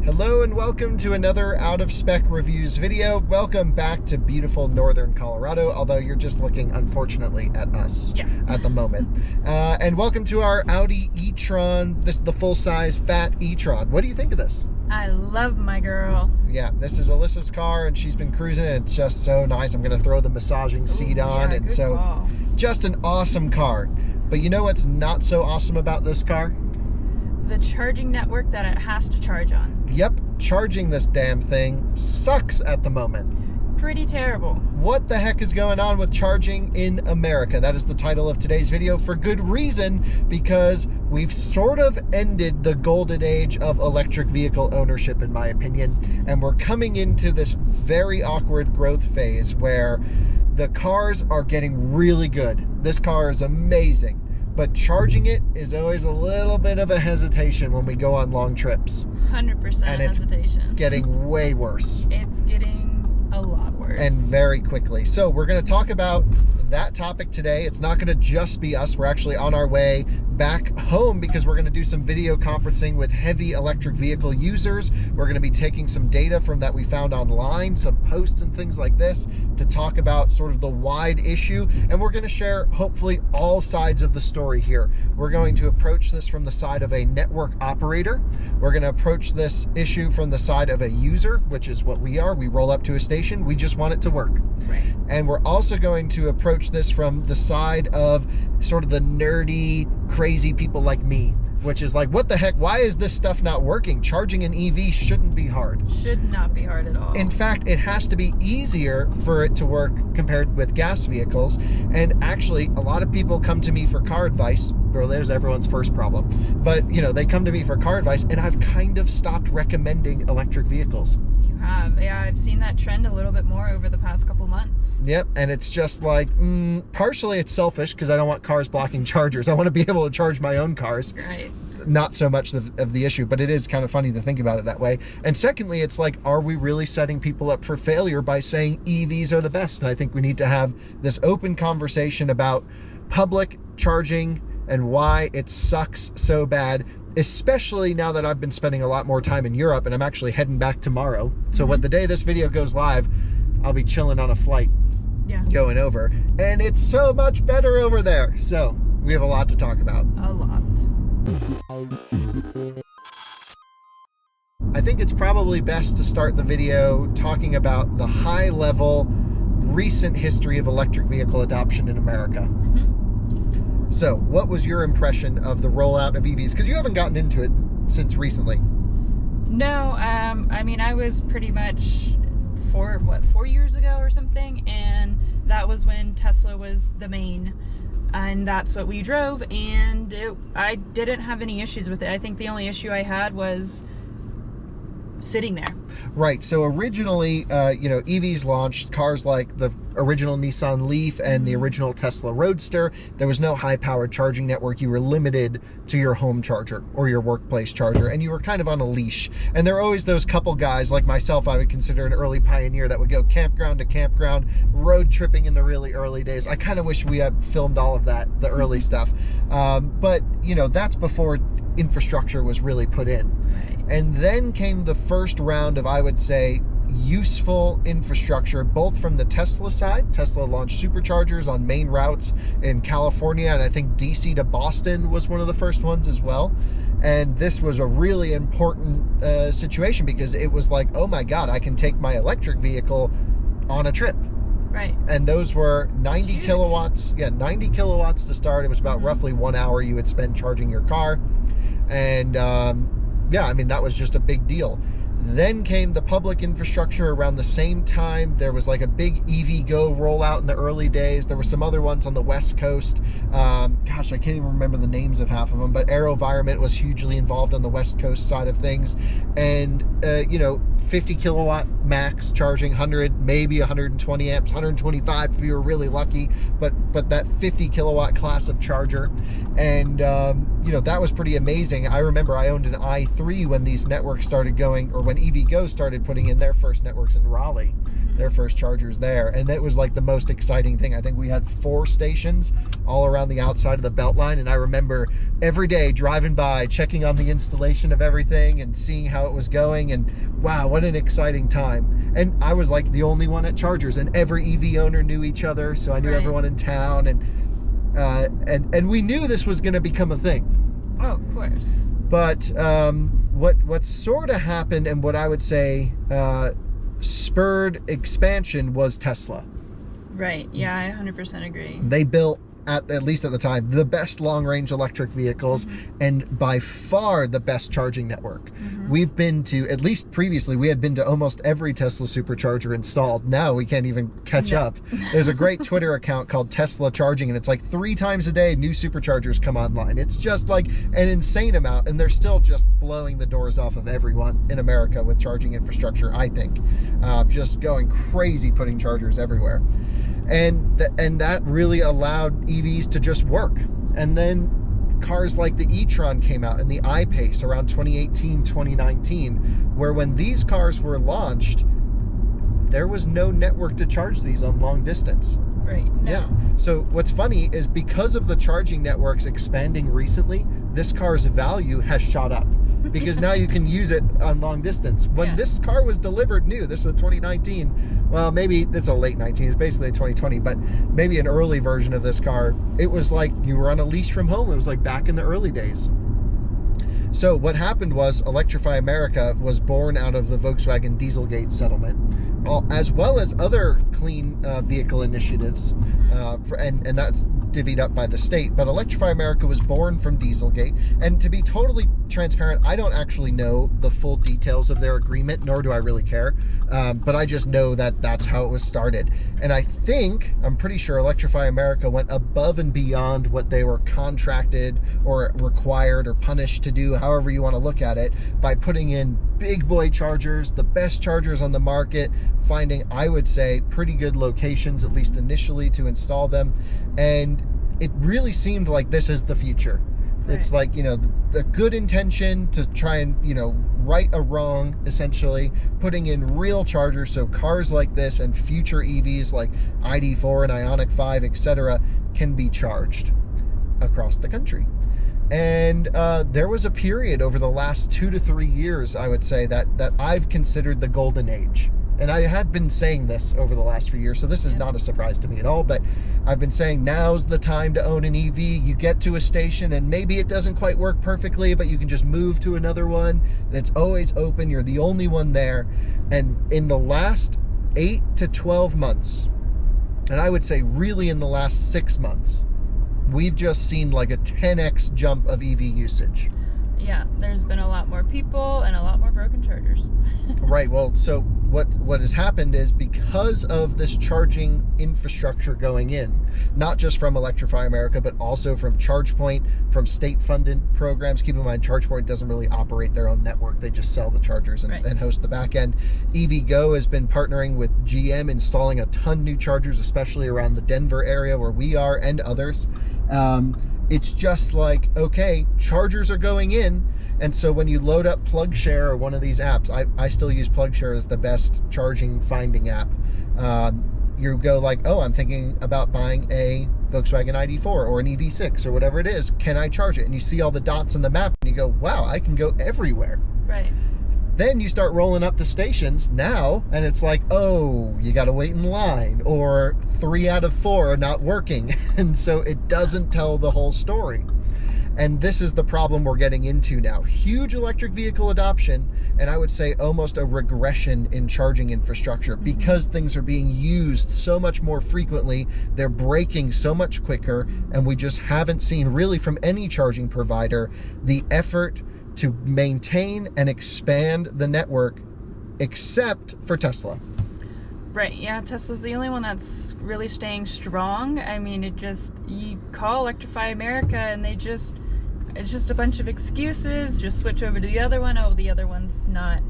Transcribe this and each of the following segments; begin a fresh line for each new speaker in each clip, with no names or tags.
Hello and welcome to another Out of Spec Reviews video. Welcome back to beautiful northern Colorado, although you're just looking, unfortunately, at us at the moment. And welcome to our Audi e-tron. This is the full-size fat e-tron. What do you think of this?
I love my girl.
Yeah, this is Alyssa's car and she's been cruising and it's just so nice. I'm going to throw the massaging seat on. And so call. Just an awesome car. But you know what's not so awesome about this car?
The charging network that it has to charge on.
Yep, charging this damn thing sucks at the moment.
Pretty terrible. What
the heck is going on with charging in America? That is the title of today's video, for good reason, because we've sort of ended the golden age of electric vehicle ownership, in my opinion, and we're coming into this very awkward growth phase where the cars are getting really good. This car is amazing, but charging it is always a little bit of a hesitation when we go on long trips.
100%
and
hesitation.
It's getting way worse.
It's getting a lot worse.
And very quickly. So we're going to talk about that topic today. It's not going to just be us. We're actually on our way back home because we're going to do some video conferencing with heavy electric vehicle users. We're going to be taking some data from that we found online, some posts and things like this, to talk about sort of the wide issue. And we're going to share hopefully all sides of the story here. We're going to approach this from the side of a network operator. We're going to approach this issue from the side of a user, which is what we are. We roll up to a station. We just want it to work.
Right.
And we're also going to approach this from the side of sort of the nerdy, crazy people like me, which is like, what the heck? Why is this stuff not working? Charging an EV shouldn't be hard.
Should not be hard at all.
In fact, it has to be easier for it to work compared with gas vehicles. And actually, a lot of people come to me for car advice. Well, there's everyone's first problem. But, you know, they come to me for car advice, and I've kind of stopped recommending electric vehicles.
Yeah, I've seen that trend a little bit more over the past couple months.
Yep, and it's just like, partially it's selfish because I don't want cars blocking chargers. I want to be able to charge my own cars.
Right.
Not so much of the issue, but it is kind of funny to think about it that way. And secondly, it's like, are we really setting people up for failure by saying EVs are the best? And I think we need to have this open conversation about public charging and why it sucks so bad, especially now that I've been spending a lot more time in Europe and I'm actually heading back tomorrow. So when the day this video goes live, I'll be chilling on a flight going over. And it's so much better over there. So we have a lot to talk about.
A lot.
I think it's probably best to start the video talking about the high-level recent history of electric vehicle adoption in America. So, what was your impression of the rollout of EVs? Because you haven't gotten into it since recently.
No, I mean, I was pretty much 4 years ago or something, and that was when Tesla was the main, and that's what we drove, and I didn't have any issues with it. I think the only issue I had was sitting there.
Right. So originally, EVs launched, cars like the original Nissan Leaf and the original Tesla Roadster. There was no high-powered charging network. You were limited to your home charger or your workplace charger, and you were kind of on a leash. And there were always those couple guys, like myself, I would consider an early pioneer, that would go campground to campground, road tripping in the really early days. I kind of wish we had filmed all of that, the early stuff. But, that's before infrastructure was really put in. And then came the first round of, I would say, useful infrastructure, both from the Tesla side. Tesla launched superchargers on main routes in California, and I think DC to Boston was one of the first ones as well. And this was a really important situation because it was like, oh my God, I can take my electric vehicle on a trip.
Right.
And those were 90 kilowatts. Yeah, 90 kilowatts to start. It was about roughly 1 hour you would spend charging your car. And yeah, I mean, that was just a big deal. Then came the public infrastructure around the same time. There was like a big EVgo rollout in the early days. There were some other ones on the West Coast. Gosh, I can't even remember the names of half of them, but AeroVironment was hugely involved on the West Coast side of things. And, 50 kilowatt max charging, 100, maybe 120 amps, 125 if you were really lucky, but that 50 kilowatt class of charger. And, that was pretty amazing. I remember I owned an i3 when these networks started going, or when EVgo started putting in their first networks in Raleigh, their first chargers there. And that was like the most exciting thing. I think we had 4 stations all around the outside of the Beltline. And I remember every day driving by, checking on the installation of everything and seeing how it was going, and wow, what an exciting time. And I was like the only one at chargers, and every EV owner knew each other, so I knew everyone in town, and we knew this was going to become a thing.
Oh, of course.
But what sort of happened, and what I would say spurred expansion, was Tesla.
Right. Yeah, I 100% agree.
They built, at least at the time, the best long-range electric vehicles, and by far the best charging network. We've been to, at least previously, we had been to almost every Tesla supercharger installed. Now we can't even catch up. There's a great Twitter account called Tesla Charging, and it's like 3 times a day new superchargers come online. It's just like an insane amount, and they're still just blowing the doors off of everyone in America with charging infrastructure, I think. Just going crazy putting chargers everywhere. And that really allowed EVs to just work. And then cars like the e-tron came out, and the I-Pace around 2018, 2019, where when these cars were launched, there was no network to charge these on long distance.
Right. No.
Yeah. So what's funny is, because of the charging networks expanding recently, this car's value has shot up. Because now you can use it on long distance. When this car was delivered new, this was 2019, well, maybe it's a late 19, it's basically a 2020, but maybe an early version of this car, it was like you were on a leash from home. It was like back in the early days. So what happened was, Electrify America was born out of the Volkswagen Dieselgate settlement, as well as other clean vehicle initiatives, and that's divvied up by the state. But Electrify America was born from Dieselgate, and to be totally transparent, I don't actually know the full details of their agreement, nor do I really care, but I just know that that's how it was started. And I'm pretty sure Electrify America went above and beyond what they were contracted or required or punished to do, however you want to look at it, by putting in big boy chargers, the best chargers on the market, finding, I would say, pretty good locations, at least initially, to install them. And it really seemed like this is the future. Right. It's like, the good intention to try and, right a wrong, essentially, putting in real chargers so cars like this and future EVs like ID4 and Ioniq 5, etc., can be charged across the country. And there was a period over the last 2 to 3 years, I would say, that I've considered the golden age. And I had been saying this over the last few years, so this is not a surprise to me at all, but I've been saying now's the time to own an EV. You get to a station and maybe it doesn't quite work perfectly, but you can just move to another one that's always open. You're the only one there. And in the last 8 to 12 months, and I would say really in the last 6 months, we've just seen like a 10x jump of EV usage.
Yeah, there's been a lot more people and a lot more broken chargers.
Right. Well, so what has happened is, because of this charging infrastructure going in, not just from Electrify America, but also from ChargePoint, from state-funded programs. Keep in mind, ChargePoint doesn't really operate their own network. They just sell the chargers and host the back end. EVgo has been partnering with GM, installing a ton new chargers, especially around the Denver area where we are, and others. It's just like, okay, chargers are going in. And so when you load up PlugShare or one of these apps, I still use PlugShare as the best charging finding app. You go like, oh, I'm thinking about buying a Volkswagen ID4 or an EV6 or whatever it is. Can I charge it? And you see all the dots on the map and you go, wow, I can go everywhere.
Right.
Then you start rolling up to stations now, and it's like, oh, you got to wait in line, or 3 out of 4 are not working. And so it doesn't tell the whole story. And this is the problem we're getting into now. Huge electric vehicle adoption, and I would say almost a regression in charging infrastructure, because things are being used so much more frequently, they're breaking so much quicker, and we just haven't seen, really from any charging provider, the effort to maintain and expand the network, except for Tesla.
Right, yeah, Tesla's the only one that's really staying strong. I mean, you call Electrify America and it's just a bunch of excuses. Just switch over to the other one. Oh, the other one's not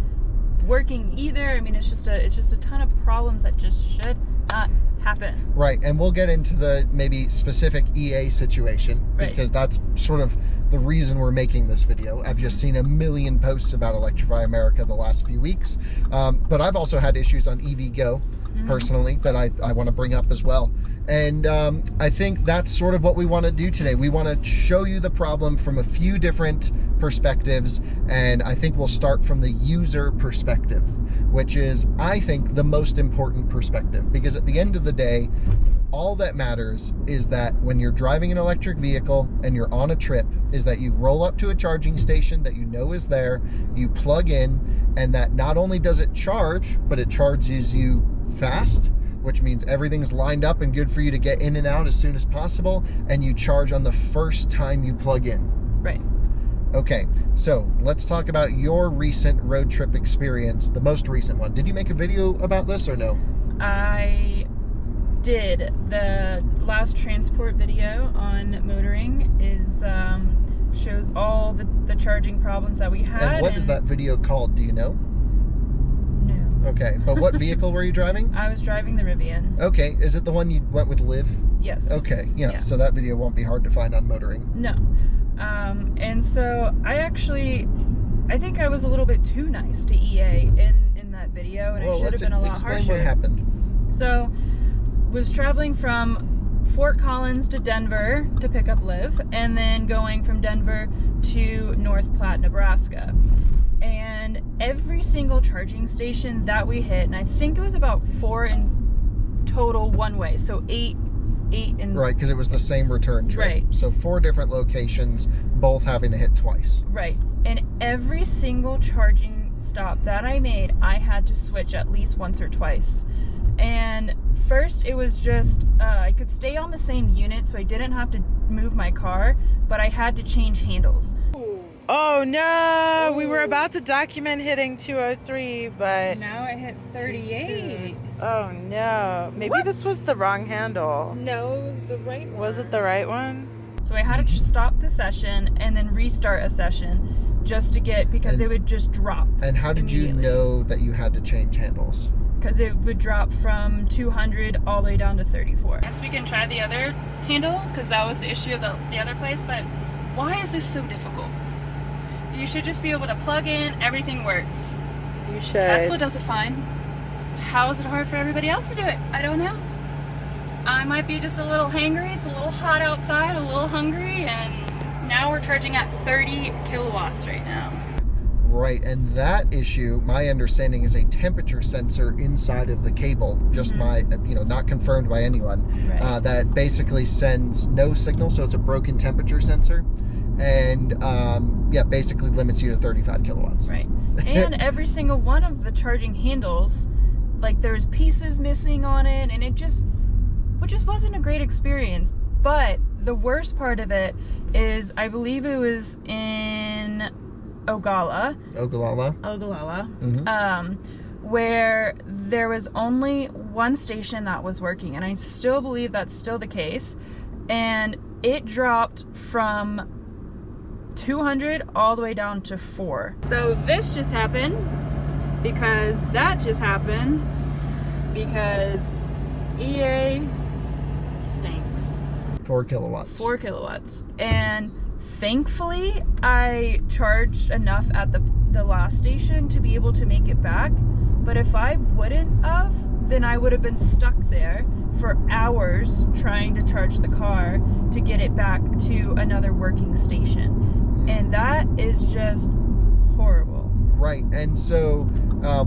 working either. I mean, it's just a ton of problems that just should not happen. Right, and we'll get into the maybe specific EA situation, because that's sort of the reason we're making this video. I've just seen a million posts about Electrify America the last few weeks, but I've also had issues on EVgo personally that I want to bring up as well.
And I think that's sort of what we want to do today. We want to show you the problem from a few different perspectives, and I think we'll start from the user perspective, which is, I think, the most important perspective, because at the end of the day, all that matters is that when you're driving an electric vehicle and you're on a trip, is that you roll up to a charging station that you know is there, you plug in, and that not only does it charge, but it charges you fast, which means everything's lined up and good for you to get in and out as soon as possible, and you charge on the first time you plug in.
Right.
Okay, so let's talk about your recent road trip experience, the most recent one. Did you make a video about this or no?
I did. The last transport video on motoring is shows all the charging problems that we had.
And what is that video called? Do you know?
No.
Okay, but what vehicle were you driving?
I was driving the Rivian.
Okay, is it the one you went with Liv?
Yes.
Okay, yeah, so that video won't be hard to find on motoring.
No. And so I think I was a little bit too nice to EA in that video, and I should have been a lot harsher.
Explain what happened.
So, was traveling from Fort Collins to Denver to pick up Liv, and then going from Denver to North Platte, Nebraska. And every single charging station that we hit, and I think it was about 4 in total one way, so 8 in...
Right, because it was the same return trip.
Right.
So 4 different locations, both having to hit twice.
Right. And every single charging stop that I made, I had to switch at least once or twice. And first it was just, I could stay on the same unit, so I didn't have to move my car, but I had to change handles.
Oh no, we were about to document hitting 203, but
now I hit 38.
Oh no, maybe this was the wrong handle.
No, it was the right one.
Was it the right one?
So I had to stop the session and then restart a session just to get, because it would just drop.
And how did you know that you had to change handles?
Because it would drop from 200 all the way down to 34. Yes, we can try the other handle, because that was the issue of the other place, but why is this so difficult? You should just be able to plug in, everything works.
You should.
Tesla does it fine. How is it hard for everybody else to do it? I don't know. I might be just a little hangry, it's a little hot outside, a little hungry, and now we're charging at 30 kilowatts right now.
Right, and that issue, my understanding, is a temperature sensor inside of the cable, just not confirmed by anyone,
Right.
that basically sends no signal, so it's a broken temperature sensor, and basically limits you to 35 kilowatts.
Right. And every single one of the charging handles, like, there's pieces missing on it, and it just wasn't a great experience. But the worst part of it is, I believe it was in Ogallala, where there was only one station that was working, and I still believe that's still the case, and it dropped from 200 all the way down to 4. So this just happened because that just happened because EA stinks.
4 kilowatts.
4 kilowatts. And thankfully I charged enough at the last station to be able to make it back, but if I wouldn't have, then I would have been stuck there for hours trying to charge the car to get it back to another working station. And that is just horrible.
Right, and so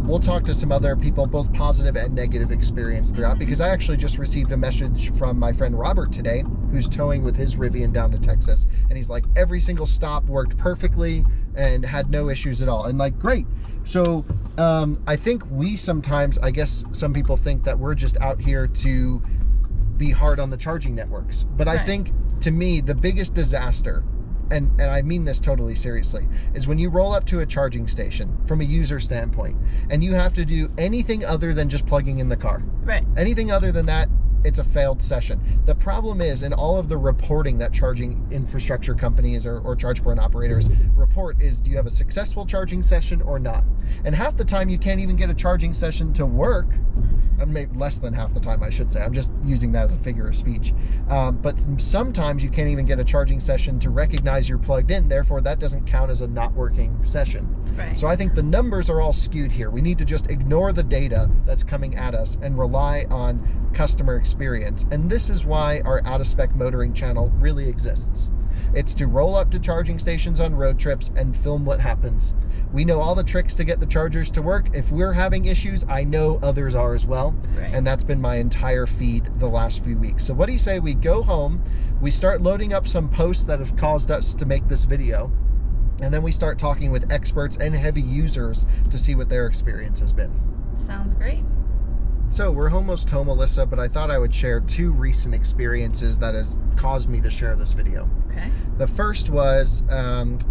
we'll talk to some other people, both positive and negative experience throughout, because I actually just received a message from my friend Robert today, who's towing with his Rivian down to Texas, and he's like, every single stop worked perfectly and had no issues at all. And like, great. So I think we sometimes, I guess some people think that we're just out here to be hard on the charging networks. But I think, to me, the biggest disaster, and I mean this totally seriously, is when you roll up to a charging station from a user standpoint, and you have to do anything other than just plugging in the car.
Right.
Anything other than that, it's a failed session. The problem is, in all of the reporting that charging infrastructure companies or charge point operators report, is do you have a successful charging session or not? And half the time you can't even get a charging session to work. maybe less than half the time, I should say. I'm just using that as a figure of speech. But sometimes you can't even get a charging session to recognize you're plugged in. Therefore, that doesn't count as a not working session.
Right.
So I think the numbers are all skewed here. We need to just ignore the data that's coming at us and rely on customer experience. And this is why our Out of Spec Motoring channel really exists. It's to roll up to charging stations on road trips and film what happens. We know all the tricks to get the chargers to work. If we're having issues, I know others are as well.
Right.
And that's been my entire feed the last few weeks. So what do you say we go home, we start loading up some posts that have caused us to make this video, and then we start talking with experts and heavy users to see what their experience has been.
Sounds great.
So we're almost home, Alyssa, but I thought I would share 2 recent experiences that has caused me to share this video.
Okay.
The first was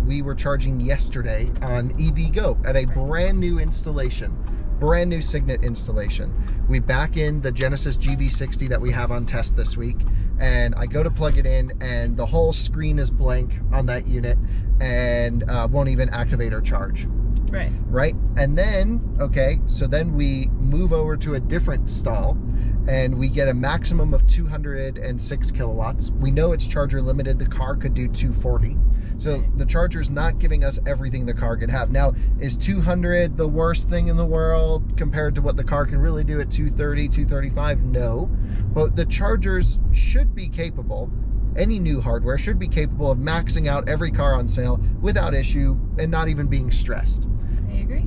we were charging yesterday on EVgo at a brand new installation, brand new Signet installation. We back in the Genesis GV60 that we have on test this week, and I go to plug it in, and the whole screen is blank on that unit and won't even activate or charge. Right? And then, okay, so then we move over to a different stall and we get a maximum of 206 kilowatts. We know it's charger limited. The car could do 240. So the charger's not giving us everything the car could have. Now, is 200 the worst thing in the world compared to what the car can really do at 230, 235? No. But the chargers should be capable, any new hardware should be capable of maxing out every car on sale without issue and not even being stressed.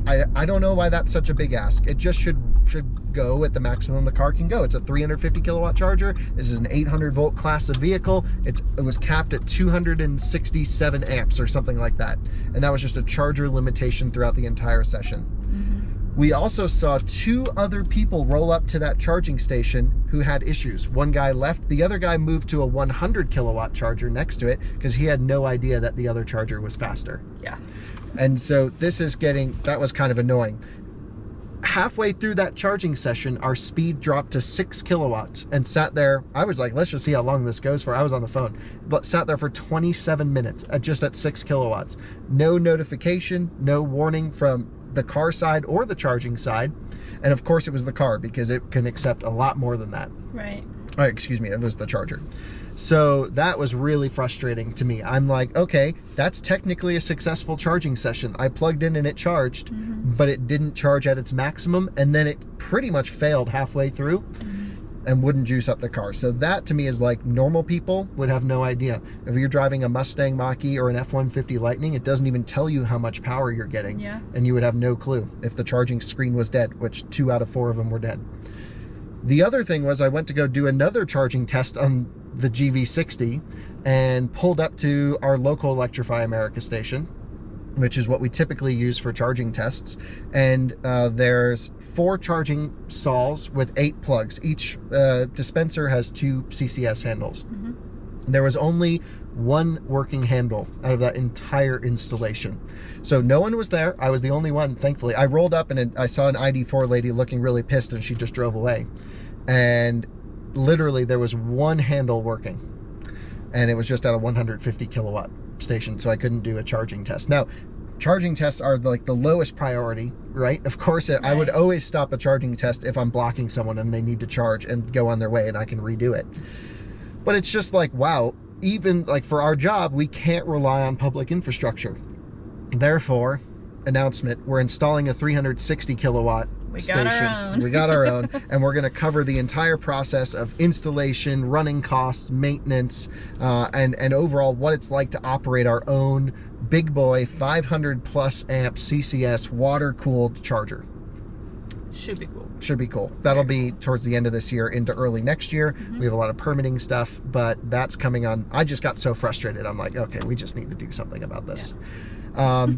I don't know why that's such a big ask. It just should go at the maximum the car can go. It's a 350 kilowatt charger. This is an 800 volt class of vehicle. It was capped at 267 amps or something like that. And that was just a charger limitation throughout the entire session. Mm-hmm. We also saw 2 other people roll up to that charging station who had issues. One guy left, the other guy moved to a 100 kilowatt charger next to it because he had no idea that the other charger was faster.
Yeah.
And so that was kind of annoying. Halfway through that charging session, our speed dropped to 6 kilowatts and sat there. I was like, let's just see how long this goes for. I was on the phone, but sat there for 27 minutes just at 6 kilowatts. No notification, no warning from the car side or the charging side. And of course it was the car because it can accept a lot more than that.
Right.
Excuse me, it was the charger. So that was really frustrating to me. I'm like, okay, that's technically a successful charging session. I plugged in and it charged, but it didn't charge at its maximum, and then it pretty much failed halfway through and wouldn't juice up the car. So that to me is like normal people would have no idea. If you're driving a Mustang Mach-E or an F-150 Lightning, it doesn't even tell you how much power you're getting.
Yeah. And
you would have no clue if the charging screen was dead, which 2 out of 4 of them were dead. The other thing was I went to go do another charging test on the GV60 and pulled up to our local Electrify America station, which is what we typically use for charging tests. And there's 4 charging stalls with 8 plugs. Each dispenser has 2 CCS handles. There was only 1 working handle out of that entire installation. So no one was there. I was the only one, thankfully. I rolled up and I saw an ID4 lady looking really pissed, and she just drove away. And literally there was 1 handle working, and it was just at a 150 kilowatt station, so I couldn't do a charging test. Now, charging tests are like the lowest priority, right? Of course, right. I would always stop a charging test if I'm blocking someone and they need to charge and go on their way and I can redo it. But it's just like, wow, even like for our job, we can't rely on public infrastructure. Therefore, announcement, we're installing a 360 kilowatt station. We got our own, and we're going to cover the entire process of installation, running costs, maintenance, and overall what it's like to operate our own big boy 500 plus amp CCS water cooled charger.
Should be cool.
Should be cool. That'll be towards the end of this year into early next year. We have a lot of permitting stuff, but that's coming on. I just got so frustrated. I'm like, okay, we just need to do something about this. Yeah.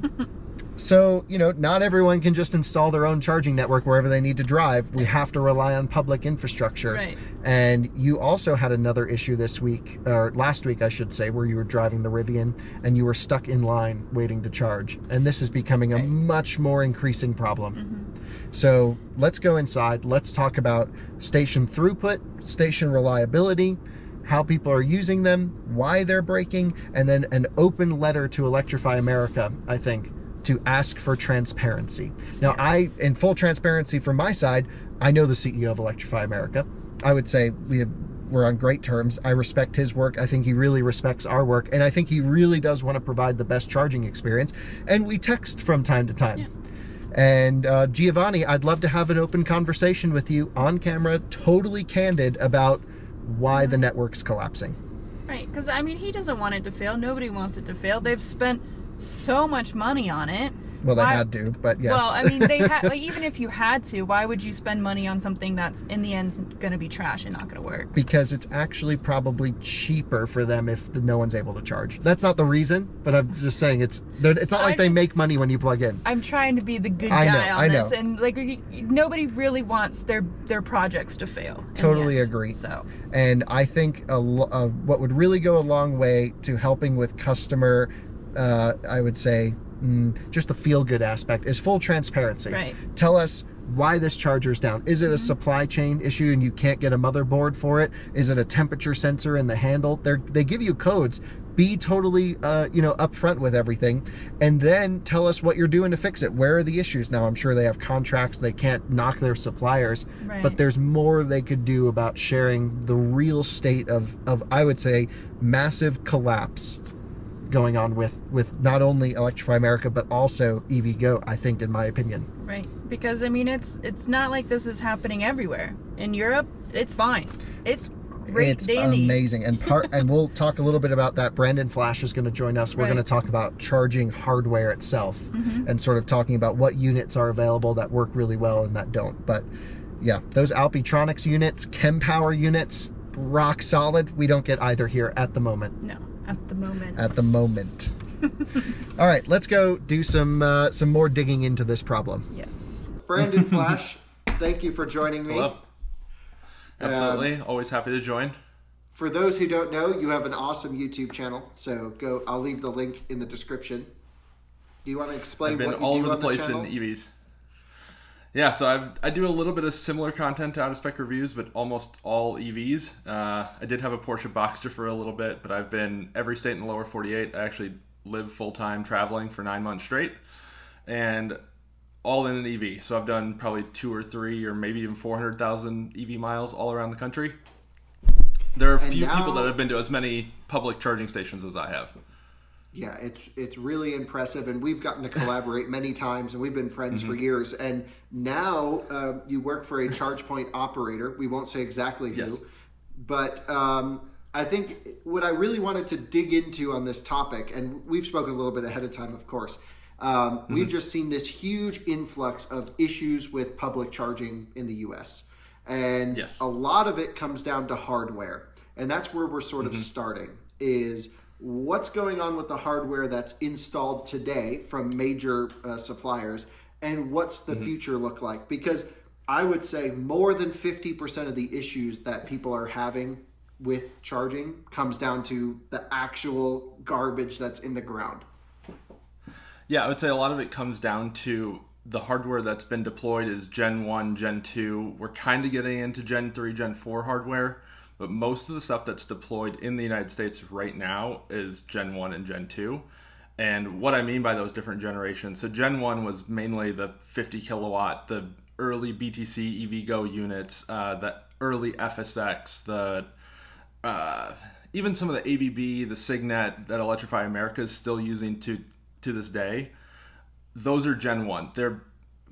So, you know, not everyone can just install their own charging network wherever they need to drive. We have to rely on public infrastructure.
Right.
And you also had another issue this week, or last week, I should say, where you were driving the Rivian and you were stuck in line waiting to charge. And this is becoming a much more increasing problem. So let's go inside. Let's talk about station throughput, station reliability, how people are using them, why they're breaking, and then an open letter to Electrify America, I think, to ask for transparency. Now, in full transparency from my side, I know the CEO of Electrify America. I would say we're on great terms. I respect his work. I think he really respects our work. And I think he really does want to provide the best charging experience. And we text from time to time.
Yeah.
And Giovanni, I'd love to have an open conversation with you on camera, totally candid about why the network's collapsing.
Right, because I mean, he doesn't want it to fail. Nobody wants it to fail. They've spent so much money on it.
Well, they had to, but yes.
Well, I mean, they like, even if you had to, why would you spend money on something that's in the end going to be trash and not going to work?
Because it's actually probably cheaper for them if no one's able to charge. That's not the reason, but I'm just saying it's not like they make money when you plug in.
I'm trying to be the good guy on this, and like nobody really wants their projects to fail.
Totally agree.
So,
and I think what would really go a long way to helping with customer, I would say, just the feel-good aspect is full transparency.
Right.
Tell us why this charger's down. Is it a supply chain issue and you can't get a motherboard for it? Is it a temperature sensor in the handle? They give you codes. Be totally upfront with everything, and then tell us what you're doing to fix it. Where are the issues? Now, I'm sure they have contracts. They can't knock their suppliers,
right.
But there's more they could do about sharing the real state of I would say, massive collapse going on with not only Electrify America but also EVgo, I think, in my opinion.
Right, because I mean it's not like this is happening everywhere. In Europe, it's fine. It's great.
It's amazing. And we'll talk a little bit about that. Branden Flasch is going to join us. We're going to talk about charging hardware itself and sort of talking about what units are available that work really well and that don't. But yeah, those Alpitronics units, Kempower units, rock solid. We don't get either here at the moment.
No. At the moment.
At the moment. All right, let's go do some more digging into this problem.
Yes.
Branden Flasch, thank you for joining me.
Hello. Absolutely. Always happy to join.
For those who don't know, you have an awesome YouTube channel. So I'll leave the link in the description. Do you want to explain
I've been
what you
all
do
over
on
the place
channel?
in EVs. Yeah, so I do a little bit of similar content to Out of Spec reviews, but almost all EVs. I did have a Porsche Boxster for a little bit, but I've been every state in the lower 48. I actually live full-time traveling for 9 months straight, and all in an EV. So I've done probably 2 or 3 or maybe even 400,000 EV miles all around the country. There are a few people that have been to as many public charging stations as I have.
Yeah, it's really impressive, and we've gotten to collaborate many times, and we've been friends for years. And now you work for a charge point operator. We won't say exactly who,
Yes.
but I think what I really wanted to dig into on this topic, and we've spoken a little bit ahead of time, of course. We've just seen this huge influx of issues with public charging in the U.S., and
Yes.
a lot of it comes down to hardware, and that's where we're sort of starting is. What's going on with the hardware that's installed today from major suppliers, and what's the future look like? Because I would say more than 50% of the issues that people are having with charging comes down to the actual garbage that's in the ground.
Yeah, I would say a lot of it comes down to the hardware that's been deployed is Gen 1, Gen 2. We're kind of getting into Gen 3, Gen 4 hardware. But most of the stuff that's deployed in the United States right now is Gen 1 and Gen 2. And what I mean by those different generations, so Gen 1 was mainly the 50 kilowatt, the early BTC EVgo units, the early FSX, even some of the ABB, the Signet that Electrify America is still using to this day. Those are Gen 1. They're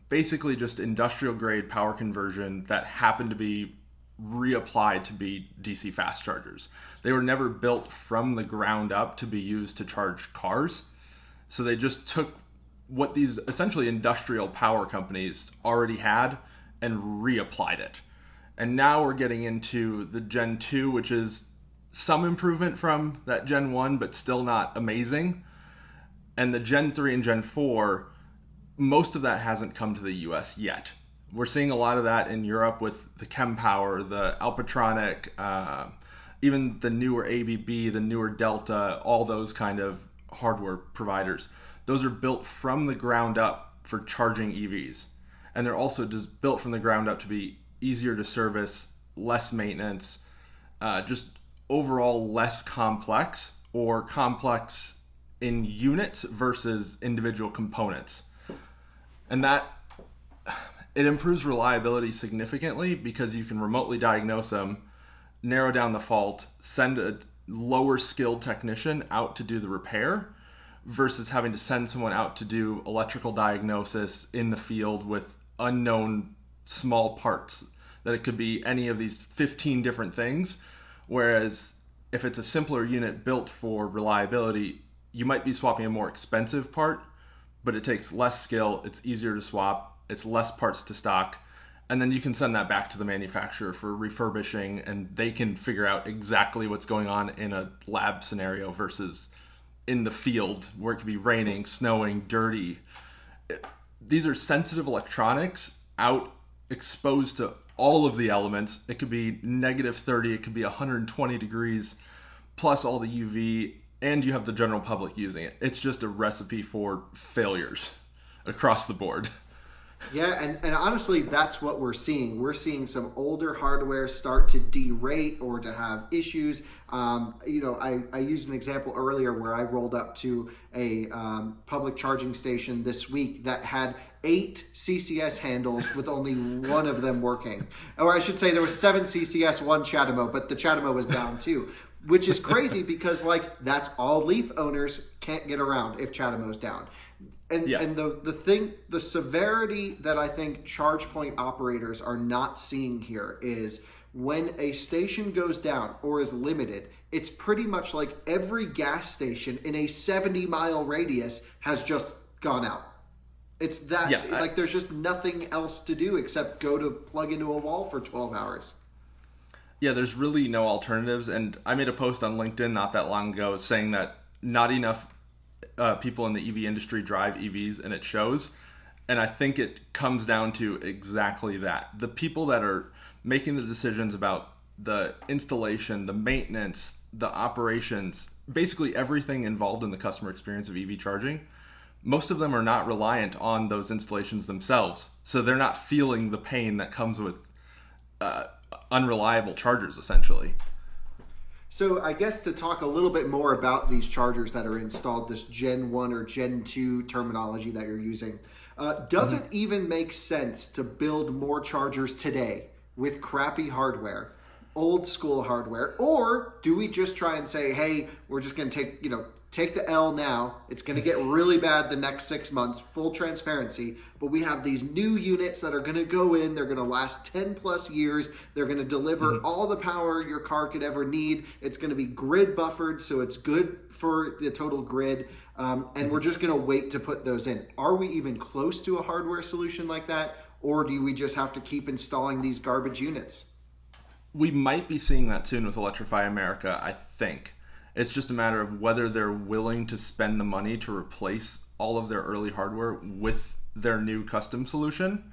basically just industrial grade power conversion that happen to be reapplied to be DC fast chargers. They were never built from the ground up to be used to charge cars. So they just took what these essentially industrial power companies already had and reapplied it. And now we're getting into the Gen 2, which is some improvement from that Gen 1, but still not amazing. And the Gen 3 and Gen 4, most of that hasn't come to the US yet. We're seeing a lot of that in Europe with the Kempower, the Alpitronic, even the newer ABB, the newer Delta, all those kind of hardware providers. Those are built from the ground up for charging EVs. And they're also just built from the ground up to be easier to service, less maintenance, just overall less complex, or complex in units versus individual components. And that It improves reliability significantly because you can remotely diagnose them, narrow down the fault, send a lower skilled technician out to do the repair versus having to send someone out to do electrical diagnosis in the field with unknown small parts, that it could be any of these 15 different things. Whereas if it's a simpler unit built for reliability, you might be swapping a more expensive part, but it takes less skill, it's easier to swap, it's less parts to stock, and then you can send that back to the manufacturer for refurbishing, and they can figure out exactly what's going on in a lab scenario versus in the field where it could be raining, snowing, dirty. These are sensitive electronics out exposed to all of the elements. It could be -30, it could be 120 degrees, plus all the UV, and you have the general public using it. It's just a recipe for failures across the board.
Yeah, and honestly, that's what we're seeing. We're seeing some older hardware start to derate or to have issues. I used an example earlier where I rolled up to a public charging station this week that had 8 CCS handles with only one of them working. Or I should say there was 7 CCS, 1 Chatamo, but the Chatamo was down too. Which is crazy because that's all Leaf owners can't get around if Chatamo's down. And the severity that I think charge point operators are not seeing here is when a station goes down or is limited, it's pretty much like every gas station in a 70-mile radius has just gone out. It's that, there's just nothing else to do except go to plug into a wall for 12 hours.
Yeah, there's really no alternatives. And I made a post on LinkedIn not that long ago saying that not enough people in the EV industry drive EVs, and it shows. And I think it comes down to exactly that. The people that are making the decisions about the installation, the maintenance, the operations, basically everything involved in the customer experience of EV charging, most of them are not reliant on those installations themselves. So they're not feeling the pain that comes with unreliable chargers, essentially.
So I guess to talk a little bit more about these chargers that are installed, this Gen 1 or Gen 2 terminology that you're using, does it even make sense to build more chargers today with crappy hardware, old school hardware, or do we just try and say, hey, we're just going to take the L now. It's going to get really bad the next 6 months, full transparency, but we have these new units that are going to go in. They're going to last 10 plus years. They're going to deliver all the power your car could ever need. It's going to be grid buffered, so it's good for the total grid. And we're just going to wait to put those in. Are we even close to a hardware solution like that? Or do we just have to keep installing these garbage units?
We might be seeing that soon with Electrify America, I think. It's just a matter of whether they're willing to spend the money to replace all of their early hardware with their new custom solution.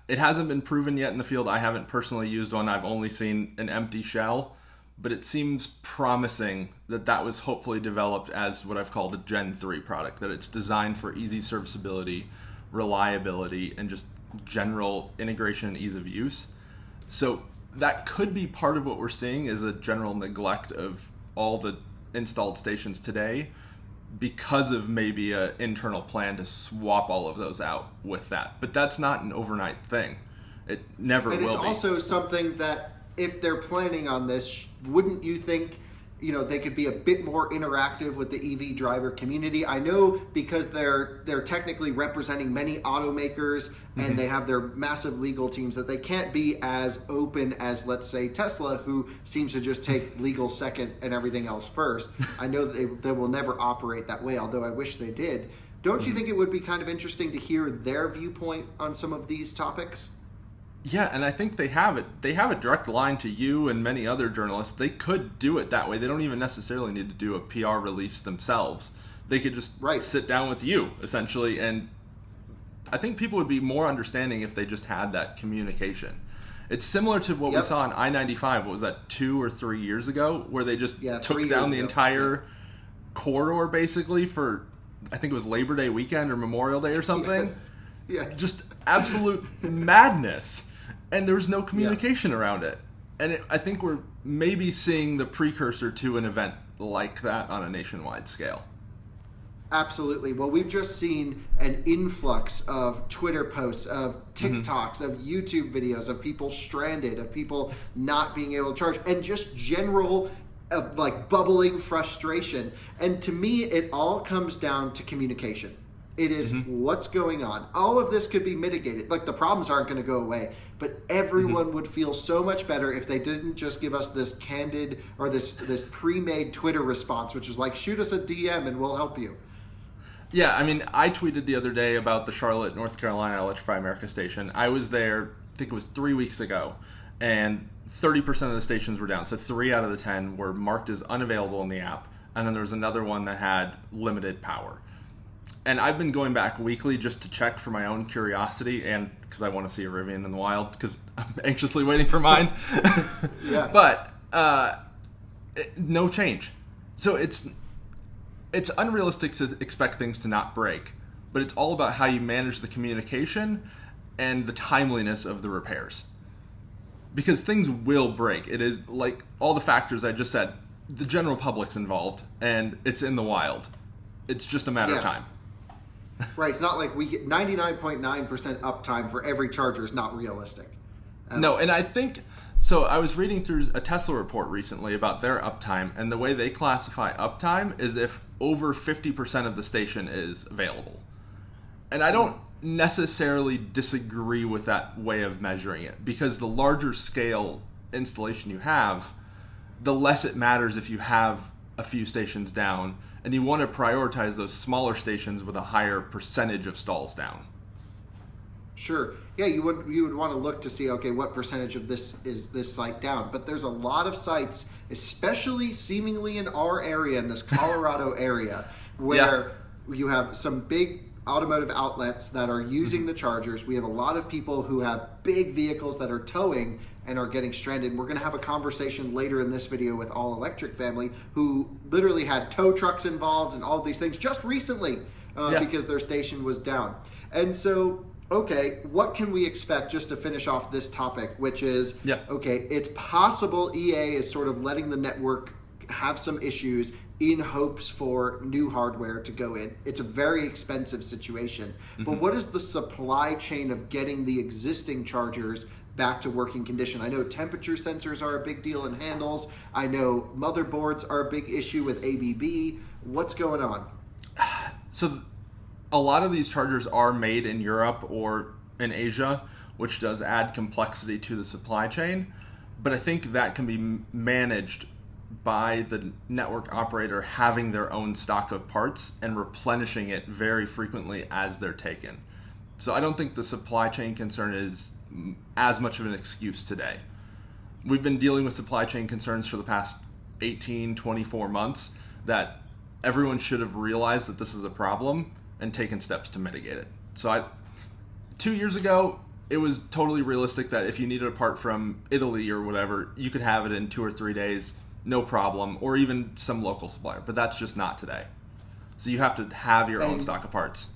It hasn't been proven yet in the field. I haven't personally used one. I've only seen an empty shell, but it seems promising that was hopefully developed as what I've called a Gen 3 product, that it's designed for easy serviceability, reliability, and just general integration and ease of use. So that could be part of what we're seeing is a general neglect of all the installed stations today because of maybe an internal plan to swap all of those out with that. But that's not an overnight thing. It never will be. And
it's also something that if they're planning on this, wouldn't you think they could be a bit more interactive with the EV driver community? I know because they're technically representing many automakers and they have their massive legal teams that they can't be as open as, let's say, Tesla, who seems to just take legal second and everything else first. I know that they will never operate that way, although I wish they did. Don't you think it would be kind of interesting to hear their viewpoint on some of these topics?
Yeah, and I think they have it. They have a direct line to you and many other journalists. They could do it that way. They don't even necessarily need to do a PR release themselves. They could just sit down with you, essentially, and I think people would be more understanding if they just had that communication. It's similar to what we saw on I-95, what was that, 2 or 3 years ago, where they just took down the entire corridor, basically, for, I think it was Labor Day weekend or Memorial Day or something.
Yes.
Just absolute madness. And there was no communication around it. And I think we're maybe seeing the precursor to an event like that on a nationwide scale.
Absolutely. Well, we've just seen an influx of Twitter posts, of TikToks, of YouTube videos, of people stranded, of people not being able to charge, and just general like bubbling frustration. And to me, it all comes down to communication. It is what's going on. All of this could be mitigated. Like, the problems aren't going to go away, but everyone would feel so much better if they didn't just give us this candid or this pre-made Twitter response, which is like, shoot us a DM and we'll help you.
Yeah, I mean, I tweeted the other day about the Charlotte, North Carolina Electrify America station. I was there, I think it was 3 weeks ago, and 30% of the stations were down. So 3 out of the 10 were marked as unavailable in the app, and then there was another one that had limited power. And I've been going back weekly just to check for my own curiosity and because I want to see a Rivian in the wild because I'm anxiously waiting for mine.
Yeah.
But no change. So it's unrealistic to expect things to not break, but it's all about how you manage the communication and the timeliness of the repairs. Because things will break. It is like all the factors I just said, the general public's involved and it's in the wild. It's just a matter of time.
Right, it's not like we get 99.9% uptime for every charger is not realistic.
No, and I think, so I was reading through a Tesla report recently about their uptime, and the way they classify uptime is if over 50% of the station is available. And I don't necessarily disagree with that way of measuring it, because the larger scale installation you have, the less it matters if you have a few stations down, and you want to prioritize those smaller stations with a higher percentage of stalls down.
Sure. Yeah, you would want to look to see, okay, what percentage of this is this site down. But there's a lot of sites, especially seemingly in our area, in this Colorado area, where you have some big automotive outlets that are using the chargers. We have a lot of people who have big vehicles that are towing and are getting stranded. We're going to have a conversation later in this video with All Electric Family, who literally had tow trucks involved and all of these things just recently because their station was down. And so, okay, what can we expect just to finish off this topic, which is, okay, it's possible EA is sort of letting the network have some issues in hopes for new hardware to go in. It's a very expensive situation. But what is the supply chain of getting the existing chargers back to working condition? I know temperature sensors are a big deal in handles. I know motherboards are a big issue with ABB. What's going on?
So a lot of these chargers are made in Europe or in Asia, which does add complexity to the supply chain. But I think that can be managed by the network operator having their own stock of parts and replenishing it very frequently as they're taken. So I don't think the supply chain concern is as much of an excuse today. We've been dealing with supply chain concerns for the past 18, 24 months that everyone should have realized that this is a problem and taken steps to mitigate it. So 2 years ago, it was totally realistic that if you needed a part from Italy or whatever, you could have it in 2 or 3 days, no problem, or even some local supplier, but that's just not today. So you have to have your own stock of parts.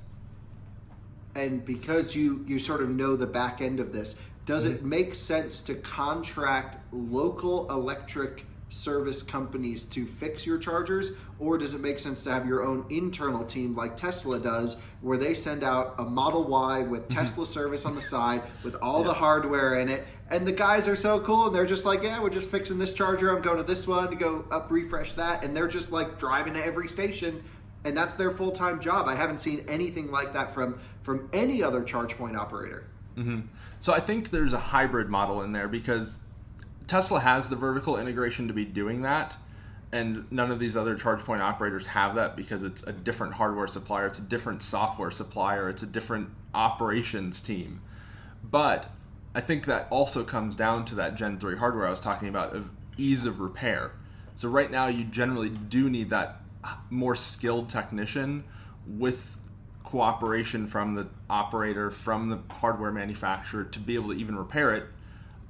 And because you sort of know the back end of this, does it make sense to contract local electric service companies to fix your chargers, or does it make sense to have your own internal team like Tesla does, where they send out a Model Y with Tesla service on the side with all the hardware in it, and the guys are so cool and they're just like, yeah, we're just fixing this charger, I'm going to this one to go up, refresh that, and they're just like driving to every station, and that's their full-time job. I haven't seen anything like that from any other charge point operator.
So I think there's a hybrid model in there because Tesla has the vertical integration to be doing that, and none of these other charge point operators have that because it's a different hardware supplier, it's a different software supplier, it's a different operations team. But I think that also comes down to that Gen 3 hardware I was talking about of ease of repair. So right now you generally do need that more skilled technician with cooperation from the operator, from the hardware manufacturer to be able to even repair it.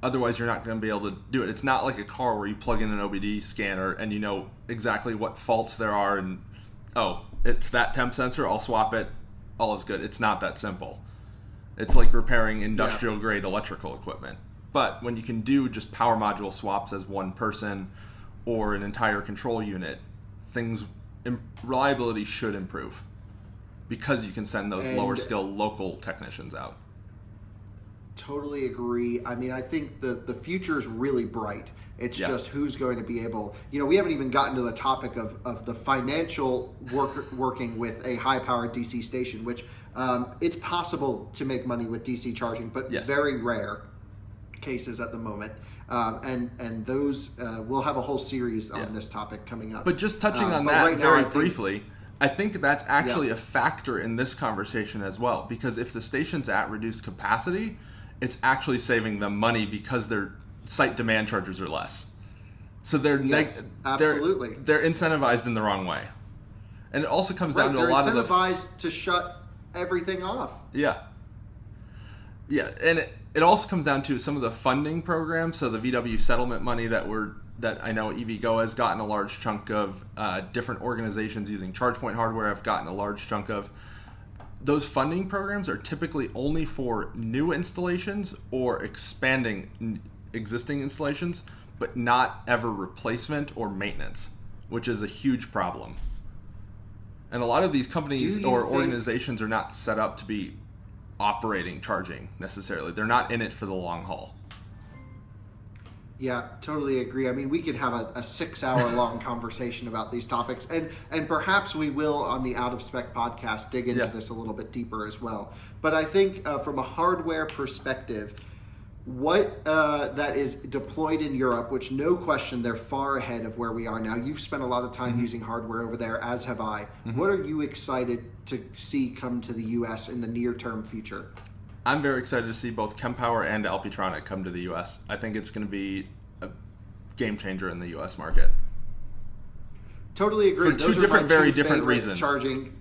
Otherwise, you're not going to be able to do it. It's not like a car where you plug in an OBD scanner and you know exactly what faults there are and, oh, it's that temp sensor, I'll swap it, all is good. It's not that simple. It's like repairing industrial grade electrical equipment. But when you can do just power module swaps as one person or an entire control unit, reliability should improve. because you can send those lower skill local technicians out.
Totally agree. I mean, I think the future is really bright. It's just who's going to be able, we haven't even gotten to the topic of the financial working with a high-powered DC station, which it's possible to make money with DC charging, but very rare cases at the moment. And those, we'll have a whole series on this topic coming up.
But just touching on that right very briefly, I think that's actually a factor in this conversation as well, because if the station's at reduced capacity, it's actually saving them money because their site demand charges are less. So they're
absolutely
they're incentivized in the wrong way. And it also comes down to a lot of the...
They're incentivized to shut everything off.
Yeah. Yeah, and it also comes down to some of the funding programs. So the VW settlement money that I know EVgo has gotten a large chunk of, different organizations using ChargePoint hardware have gotten a large chunk of. Those funding programs are typically only for new installations or expanding existing installations, but not ever replacement or maintenance, which is a huge problem. And a lot of these companies or organizations are not set up to be operating charging necessarily. They're not in it for the long haul.
Yeah, totally agree. I mean, we could have a 6-hour long conversation about these topics, and perhaps we will on the Out of Spec podcast dig into this a little bit deeper as well. But I think from a hardware perspective, what that is deployed in Europe, which no question they're far ahead of where we are now. You've spent a lot of time using hardware over there, as have I. What are you excited to see come to the U.S. in the near-term future?
I'm very excited to see both Kempower and Alpitronic come to the U.S. I think it's going to be a game changer in the U.S. market.
Totally agree.
For two very different reasons.
Charging.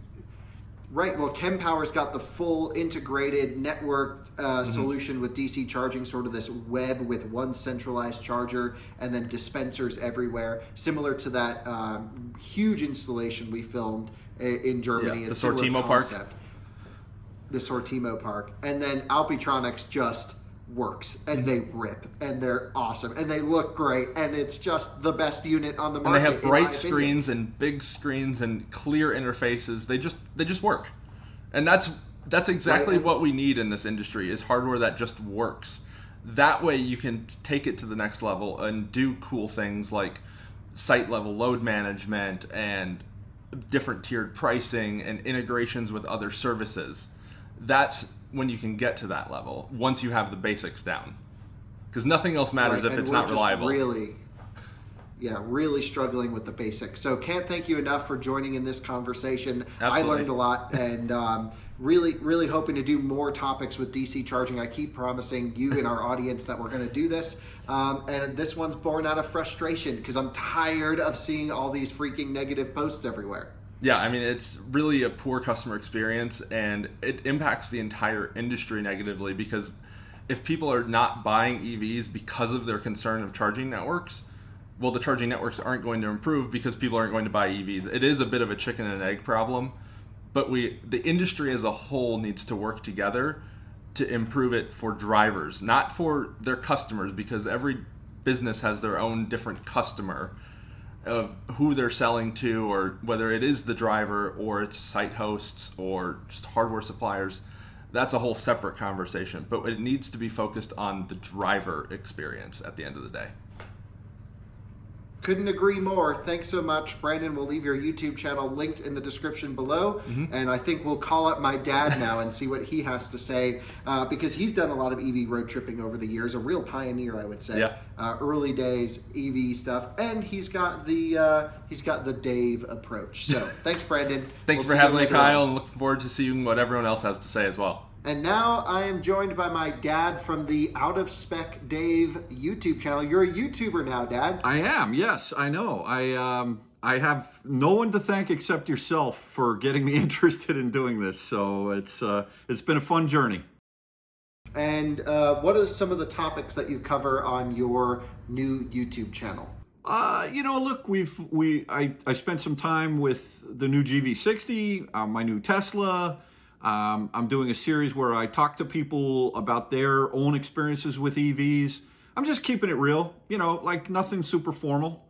Right. Well, Kempower's got the full integrated network solution with DC charging, sort of this web with one centralized charger and then dispensers everywhere, similar to that huge installation we filmed in Germany.
The Sortimo Park.
The Sortimo Park. And then Alpitronics just works, and they rip, and they're awesome, and they look great, and it's just the best unit on the market.
And they have bright screens and big screens and clear interfaces. They just work. And that's exactly what we need in this industry, is hardware that just works. That way you can take it to the next level and do cool things like site level load management and different tiered pricing and integrations with other services. That's when you can get to that level, once you have the basics down. Because nothing else matters if it's not reliable.
Really struggling with the basics. So can't thank you enough for joining in this conversation.
Absolutely.
I learned a lot, and really hoping to do more topics with DC charging. I keep promising you and our audience that we're going to do this. And this one's born out of frustration because I'm tired of seeing all these freaking negative posts everywhere.
Yeah, I mean, it's really a poor customer experience, and it impacts the entire industry negatively, because if people are not buying EVs because of their concern of charging networks, well, the charging networks aren't going to improve because people aren't going to buy EVs. It is a bit of a chicken and egg problem, but the industry as a whole needs to work together to improve it for drivers, not for their customers, because every business has their own different customer of who they're selling to, or whether it is the driver or it's site hosts or just hardware suppliers. That's a whole separate conversation, but it needs to be focused on the driver experience at the end of the day.
Couldn't agree more. Thanks so much, Branden. We'll leave your YouTube channel linked in the description below. And I think we'll call up my dad now and see what he has to say, because he's done a lot of EV road tripping over the years. A real pioneer, I would say.
Yeah.
Early days EV stuff, and he's got the Dave approach. So thanks, Branden.
Thanks for having me, Kyle, and looking forward to seeing what everyone else has to say as well.
And now I am joined by my dad from the Out of Spec Dave YouTube channel. You're a YouTuber now, Dad.
I am, yes, I know. I have no one to thank except yourself for getting me interested in doing this. So it's been a fun journey.
And what are some of the topics that you cover on your new YouTube channel?
Look, I spent some time with the new GV60, my new Tesla. I'm doing a series where I talk to people about their own experiences with EVs. I'm just keeping it real, like nothing super formal.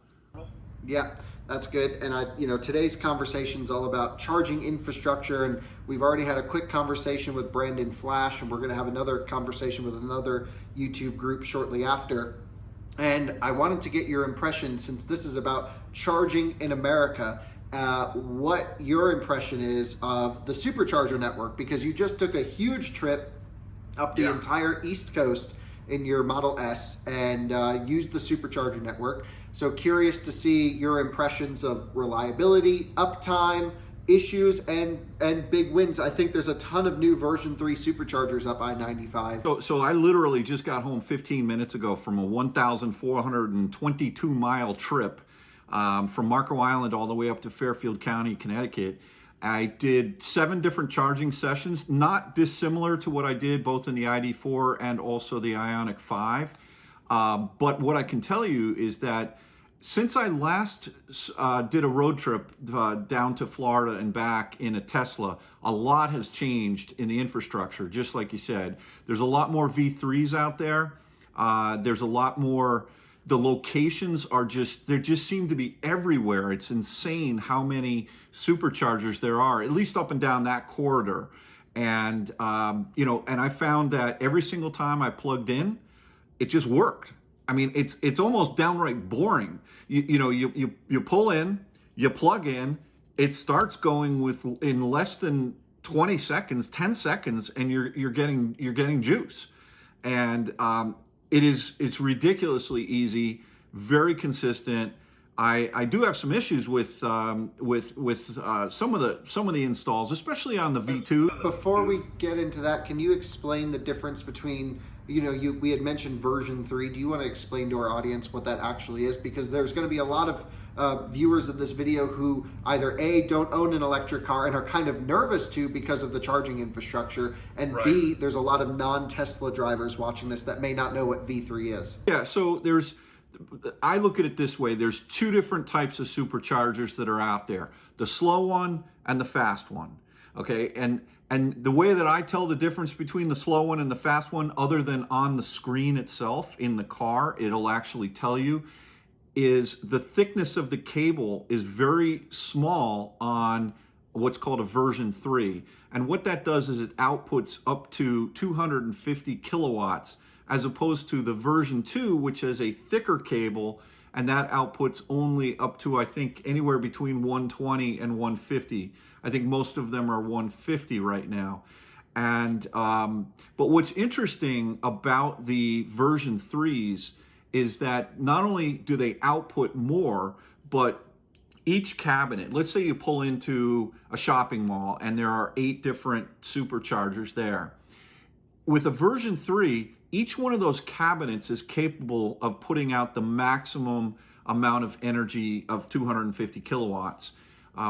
Yeah, That's good. And today's conversation is all about charging infrastructure, and we've already had a quick conversation with Branden Flasch, and we're going to have another conversation with another YouTube group shortly after. And I wanted to get your impression, since this is about charging in America, what your impression is of the supercharger network, because you just took a huge trip up the entire East Coast in your Model S and used the supercharger network. So curious to see your impressions of reliability, uptime, issues, and big wins. I think there's a ton of new version 3 superchargers up I-95.
So I literally just got home 15 minutes ago from a 1,422 mile trip from Marco Island all the way up to Fairfield County, Connecticut. I did 7 different charging sessions, not dissimilar to what I did both in the ID4 and also the Ioniq 5. But what I can tell you is that since I last did a road trip down to Florida and back in a Tesla, a lot has changed in the infrastructure, just like you said. There's a lot more V3s out there. There's a lot more, the locations are there just seem to be everywhere. It's insane how many superchargers there are, at least up and down that corridor. And, and I found that every single time I plugged in, it just worked. I mean, it's almost downright boring. You pull in, you plug in, it starts going in less than 20 seconds, 10 seconds, and you're getting juice. And it's ridiculously easy, very consistent. I do have some issues with some of the installs, especially on the V2.
Before we get into that, can you explain the difference between, we had mentioned version 3. Do you want to explain to our audience what that actually is? Because there's going to be a lot of viewers of this video who either A, don't own an electric car and are kind of nervous to because of the charging infrastructure, and right. B, there's a lot of non-Tesla drivers watching this that may not know what V3 is.
Yeah, so I look at it this way. There's 2 different types of superchargers that are out there, the slow one and the fast one. Okay, and the way that I tell the difference between the slow one and the fast one, other than on the screen itself in the car, it'll actually tell you, is the thickness of the cable is very small on what's called a version 3. And what that does is it outputs up to 250 kilowatts, as opposed to the version 2, which has a thicker cable, and that outputs only up to, I think, anywhere between 120 and 150. I think most of them are 150 right now. And but what's interesting about the version 3s is that not only do they output more, but each cabinet, let's say you pull into a shopping mall and there are 8 different superchargers there. With a version 3, each one of those cabinets is capable of putting out the maximum amount of energy of 250 kilowatts.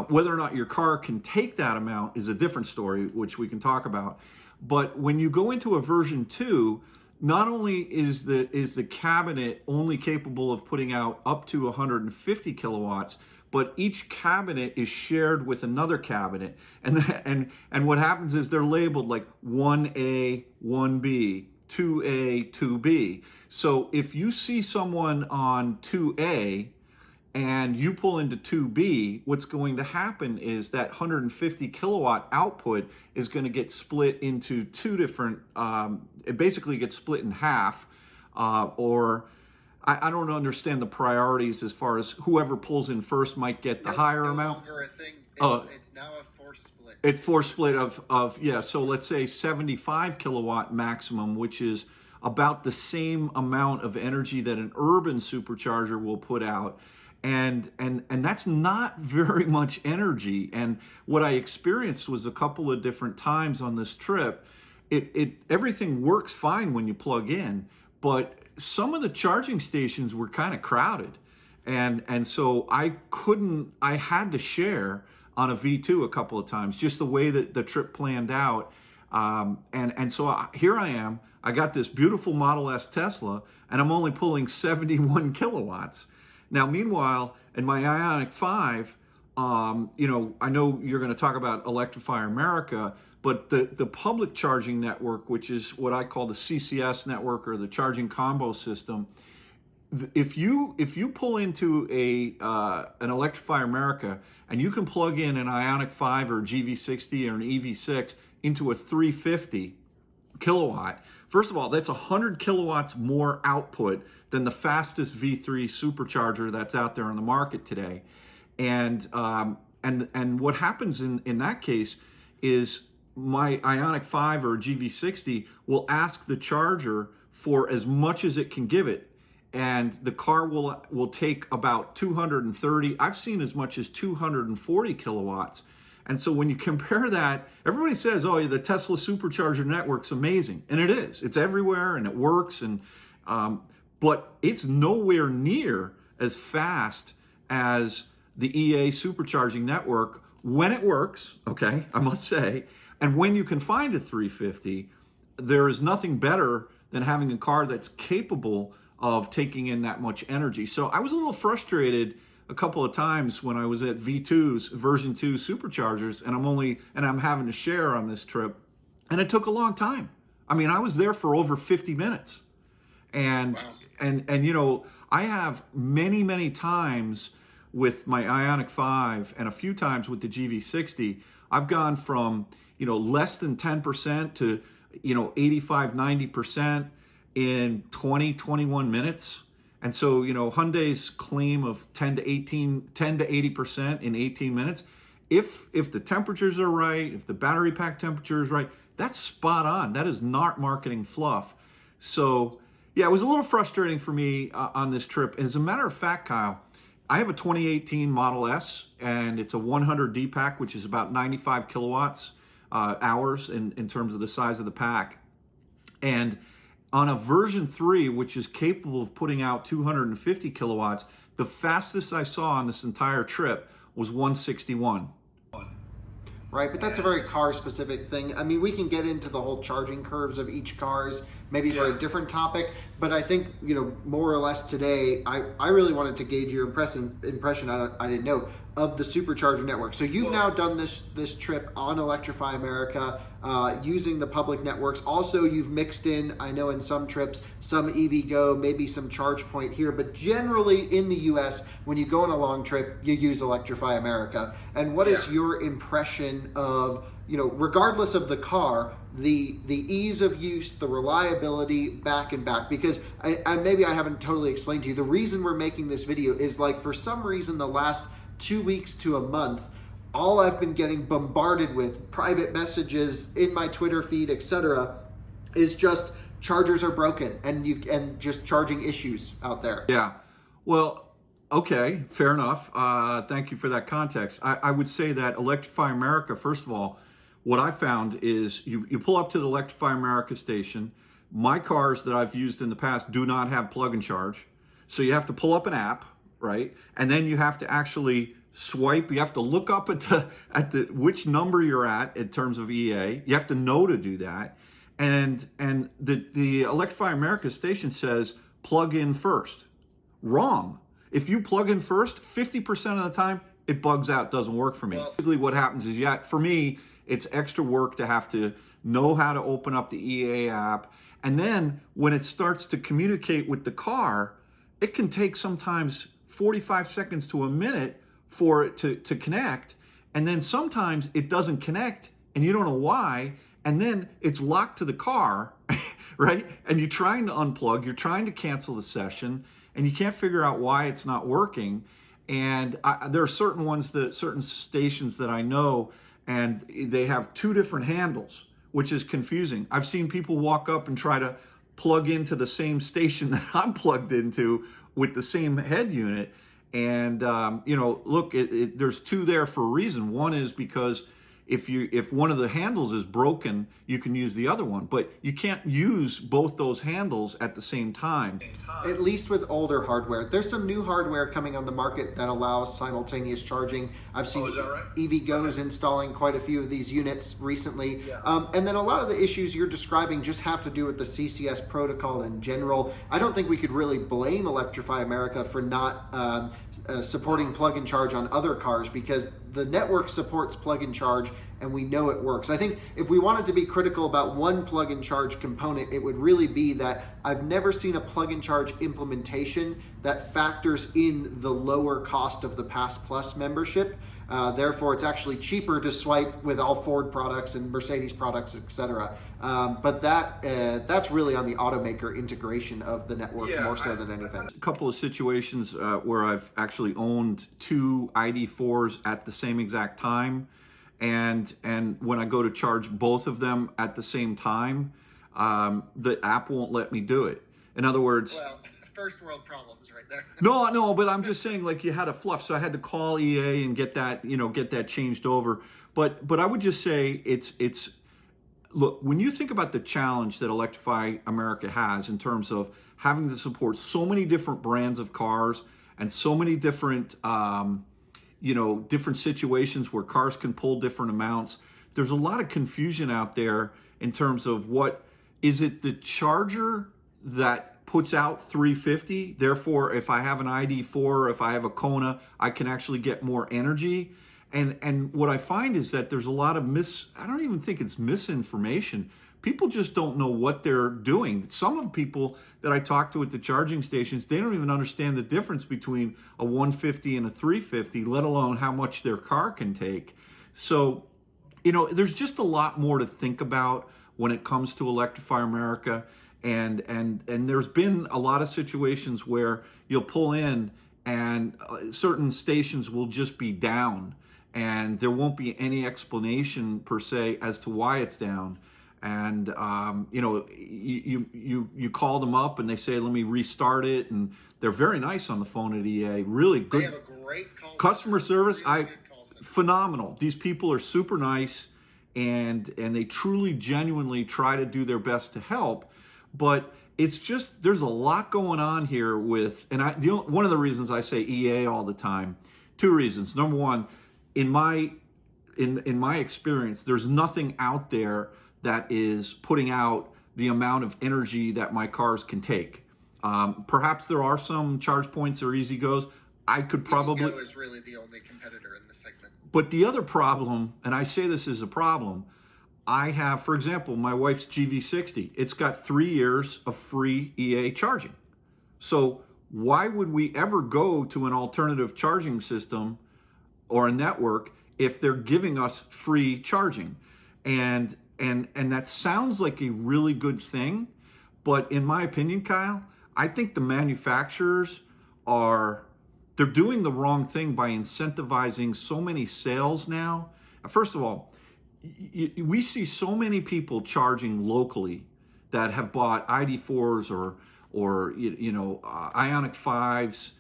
Whether or not your car can take that amount is a different story, which we can talk about. But when you go into a version 2, not only is the cabinet only capable of putting out up to 150 kilowatts, but each cabinet is shared with another cabinet. And what happens is they're labeled like 1A, 1B, 2A, 2B. So if you see someone on 2A and you pull into 2B, what's going to happen is that 150 kilowatt output is going to get split into 2 different, it basically gets split in half, or I don't understand the priorities as far as whoever pulls in first might get the higher amount.
A thing. It's now a force split.
It's force split of yeah, so let's say 75 kilowatt maximum, which is about the same amount of energy that an urban supercharger will put out. And that's not very much energy. And what I experienced was a couple of different times on this trip, everything works fine when you plug in, but some of the charging stations were kind of crowded. And so I had to share on a V2 a couple of times, just the way that the trip planned out. And so here I am, I got this beautiful Model S Tesla, and I'm only pulling 71 kilowatts. Now, meanwhile, in my Ioniq 5, I know you're going to talk about Electrify America, but the public charging network, which is what I call the CCS network or the charging combo system, if you pull into an Electrify America and you can plug in an Ioniq 5 or a GV60 or an EV6 into a 350 kilowatt, first of all, that's 100 kilowatts more output than the fastest V3 supercharger that's out there on the market today. And what happens in that case is my Ioniq 5 or GV60 will ask the charger for as much as it can give it, and the car will take about 230. I've seen as much as 240 kilowatts. And so when you compare that, everybody says, "Oh, the Tesla supercharger network's amazing," and it is. It's everywhere and it works, and but it's nowhere near as fast as the EA supercharging network when it works. Okay, I must say. And when you can find a 350, there is nothing better than having a car that's capable of taking in that much energy. So I was a little frustrated a couple of times when I was at V2's version 2 superchargers, and I'm having to share on this trip, and it took a long time. I mean, I was there for over 50 minutes. And wow. and you know, I have many times with my Ioniq 5 and a few times with the GV60, I've gone from, you know, less than 10% to, you know, 85-90% in 20-21 minutes. And so, you know, Hyundai's claim of 10 to 80% in 18 minutes, if the temperatures are right, if the battery pack temperature is right, that's spot on. That is not marketing fluff. So yeah, it was a little frustrating for me on this trip. As a matter of fact, Kyle, I have a 2018 Model S, and it's a 100D pack, which is about 95 kilowatts hours in terms of the size of the pack. And on a version 3, which is capable of putting out 250 kilowatts, the fastest I saw on this entire trip was 161.
Right, but that's a very car-specific thing. I mean, we can get into the whole charging curves of each cars, maybe for a different topic, but I think, you know, more or less today, I really wanted to gauge your impression, I didn't know, of the supercharger network. So you've now done this trip on Electrify America, using the public networks. Also, you've mixed in, I know in some trips, some EVgo, maybe some charge point here, but generally in the US, when you go on a long trip, you use Electrify America. And what is your impression of, you know, regardless of the car, the ease of use, the reliability back and back? Because maybe I haven't totally explained to you, the reason we're making this video is, like, for some reason the last 2 weeks to a month, all I've been getting bombarded with private messages in my Twitter feed, etc., is just chargers are broken and just charging issues out there.
Yeah. Well, okay, fair enough. Thank you for that context. I would say that Electrify America, first of all, what I found is you pull up to the Electrify America station. My cars that I've used in the past do not have plug and charge. So you have to pull up an app, right? And then you have to actually swipe. You have to look up at the which number you're at in terms of EA. You have to know to do that. And the Electrify America station says plug in first. Wrong. If you plug in first, 50% of the time it bugs out, doesn't work for me. Basically what happens is, for me, it's extra work to have to know how to open up the EA app. And then when it starts to communicate with the car, it can take sometimes 45 seconds to a minute for it to connect. And then sometimes it doesn't connect and you don't know why. And then it's locked to the car, right? And you're trying to unplug, you're trying to cancel the session, and you can't figure out why it's not working. And there are certain stations that I know, and they have 2 different handles, which is confusing. I've seen people walk up and try to plug into the same station that I'm plugged into with the same head unit. And, you know, look, there's 2 there for a reason. One is because if one of the handles is broken, you can use the other one, but you can't use both those handles at the same time.
At least with older hardware. There's some new hardware coming on the market that allows simultaneous charging. I've seen EVgo's installing quite a few of these units recently. And then a lot of the issues you're describing just have to do with the CCS protocol in general. I don't think we could really blame Electrify America for not supporting plug and charge on other cars, because the network supports plug and charge and we know it works. I think if we wanted to be critical about one plug-in charge component, it would really be that I've never seen a plug-in charge implementation that factors in the lower cost of the Pass Plus membership. Therefore, it's actually cheaper to swipe with all Ford products and Mercedes products, etc. But that's really on the automaker integration of the network more so than anything.
A couple of situations where I've actually owned two ID4s at the same exact time, and when I go to charge both of them at the same time, the app won't let me do it. In other words,
Well, first world problems right there.
No, but I'm just saying, like, you had a fluff, so I had to call EA and get that changed over. But I would just say it's look, when you think about the challenge that Electrify America has in terms of having to support so many different brands of cars and so many different different situations where cars can pull different amounts, there's a lot of confusion out there in terms of what is it the charger that puts out 350, therefore if I have an ID4, if I have a Kona, I can actually get more energy. And what I find is that there's a lot of I don't even think it's misinformation. People just don't know what they're doing. Some of the people that I talk to at the charging stations, they don't even understand the difference between a 150 and a 350, let alone how much their car can take. So, there's just a lot more to think about when it comes to Electrify America. And there's been a lot of situations where you'll pull in and certain stations will just be down, and there won't be any explanation per se as to why it's down. And you call them up and they say, let me restart it, and they're very nice on the phone at EA. Really good.
They have a great
customer service.
Really good call center.
Phenomenal. These people are super nice, and they truly, genuinely try to do their best to help. But it's just, there's a lot going on here with, and one of the reasons I say EA all the time, two reasons. Number one, in my experience, there's nothing out there that is putting out the amount of energy that my cars can take. Perhaps there are some charge points or Easy Goes. I could probably.
Easy Go is really the only competitor in the segment.
But the other problem, and I say this is a problem, I have, for example, my wife's GV60. It's got 3 years of free EA charging. So why would we ever go to an alternative charging system or a network if they're giving us free charging? And that sounds like a really good thing, but in my opinion, Kyle, I think the manufacturers they're doing the wrong thing by incentivizing so many sales now. First of all, we see so many people charging locally that have bought ID4s or Ioniq 5s,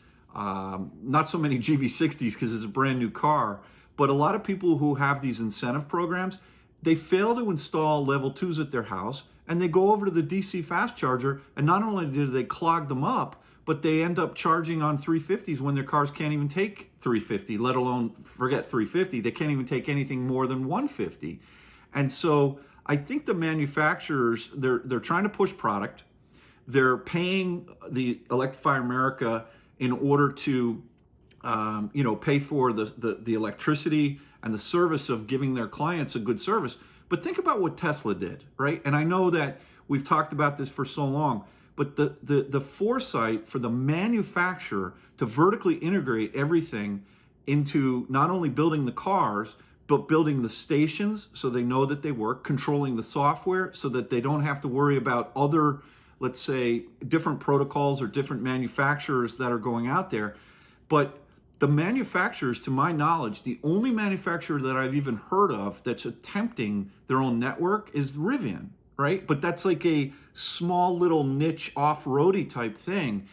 not so many GV60s because it's a brand new car, but a lot of people who have these incentive programs, they fail to install level 2s at their house, and they go over to the DC fast charger, and not only do they clog them up, but they end up charging on 350s when their cars can't even take 350, let alone forget 350. They can't even take anything more than 150. And so I think the manufacturers, they're trying to push product. They're paying the Electrify America in order to pay for the electricity and the service of giving their clients a good service. But think about what Tesla did, right? And I know that we've talked about this for so long, but the foresight for the manufacturer to vertically integrate everything into not only building the cars, but building the stations so they know that they work, controlling the software so that they don't have to worry about other, let's say, different protocols or different manufacturers that are going out there. But the manufacturers, to my knowledge, the only manufacturer that I've even heard of that's attempting their own network is Rivian, right? But that's like a small little niche off-roady type thing.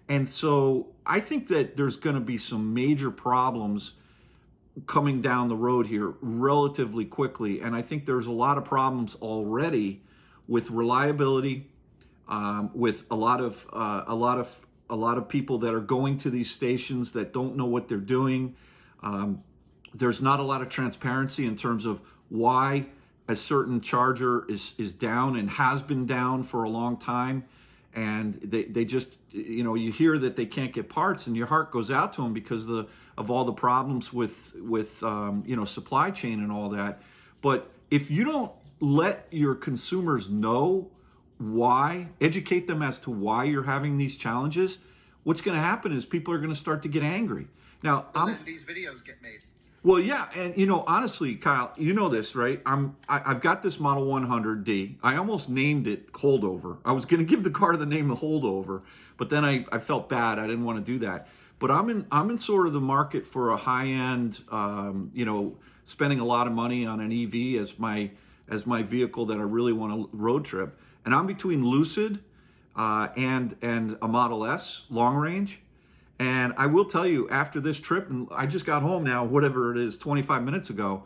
And so I think that there's going to be some major problems coming down the road here relatively quickly. And I think there's a lot of problems already with reliability, with a lot of people that are going to these stations that don't know what they're doing. There's not a lot of transparency in terms of why a certain charger is down and has been down for a long time. And they just, you hear that they can't get parts and your heart goes out to them because of all the problems with supply chain and all that. But if you don't let your consumers know why, educate them as to why you're having these challenges, what's going to happen is people are going to start to get angry. Now,
these videos get made.
well, yeah, and honestly, Kyle, you know this, right? I've got this Model 100D. I almost named it Holdover. I was going to give the car the name of Holdover, but then I felt bad. I didn't want to do that. But I'm in sort of the market for a high end, spending a lot of money on an EV as my vehicle that I really want to road trip. And I'm between Lucid and a Model S long range. And I will tell you, after this trip, and I just got home now, whatever it is, 25 minutes ago,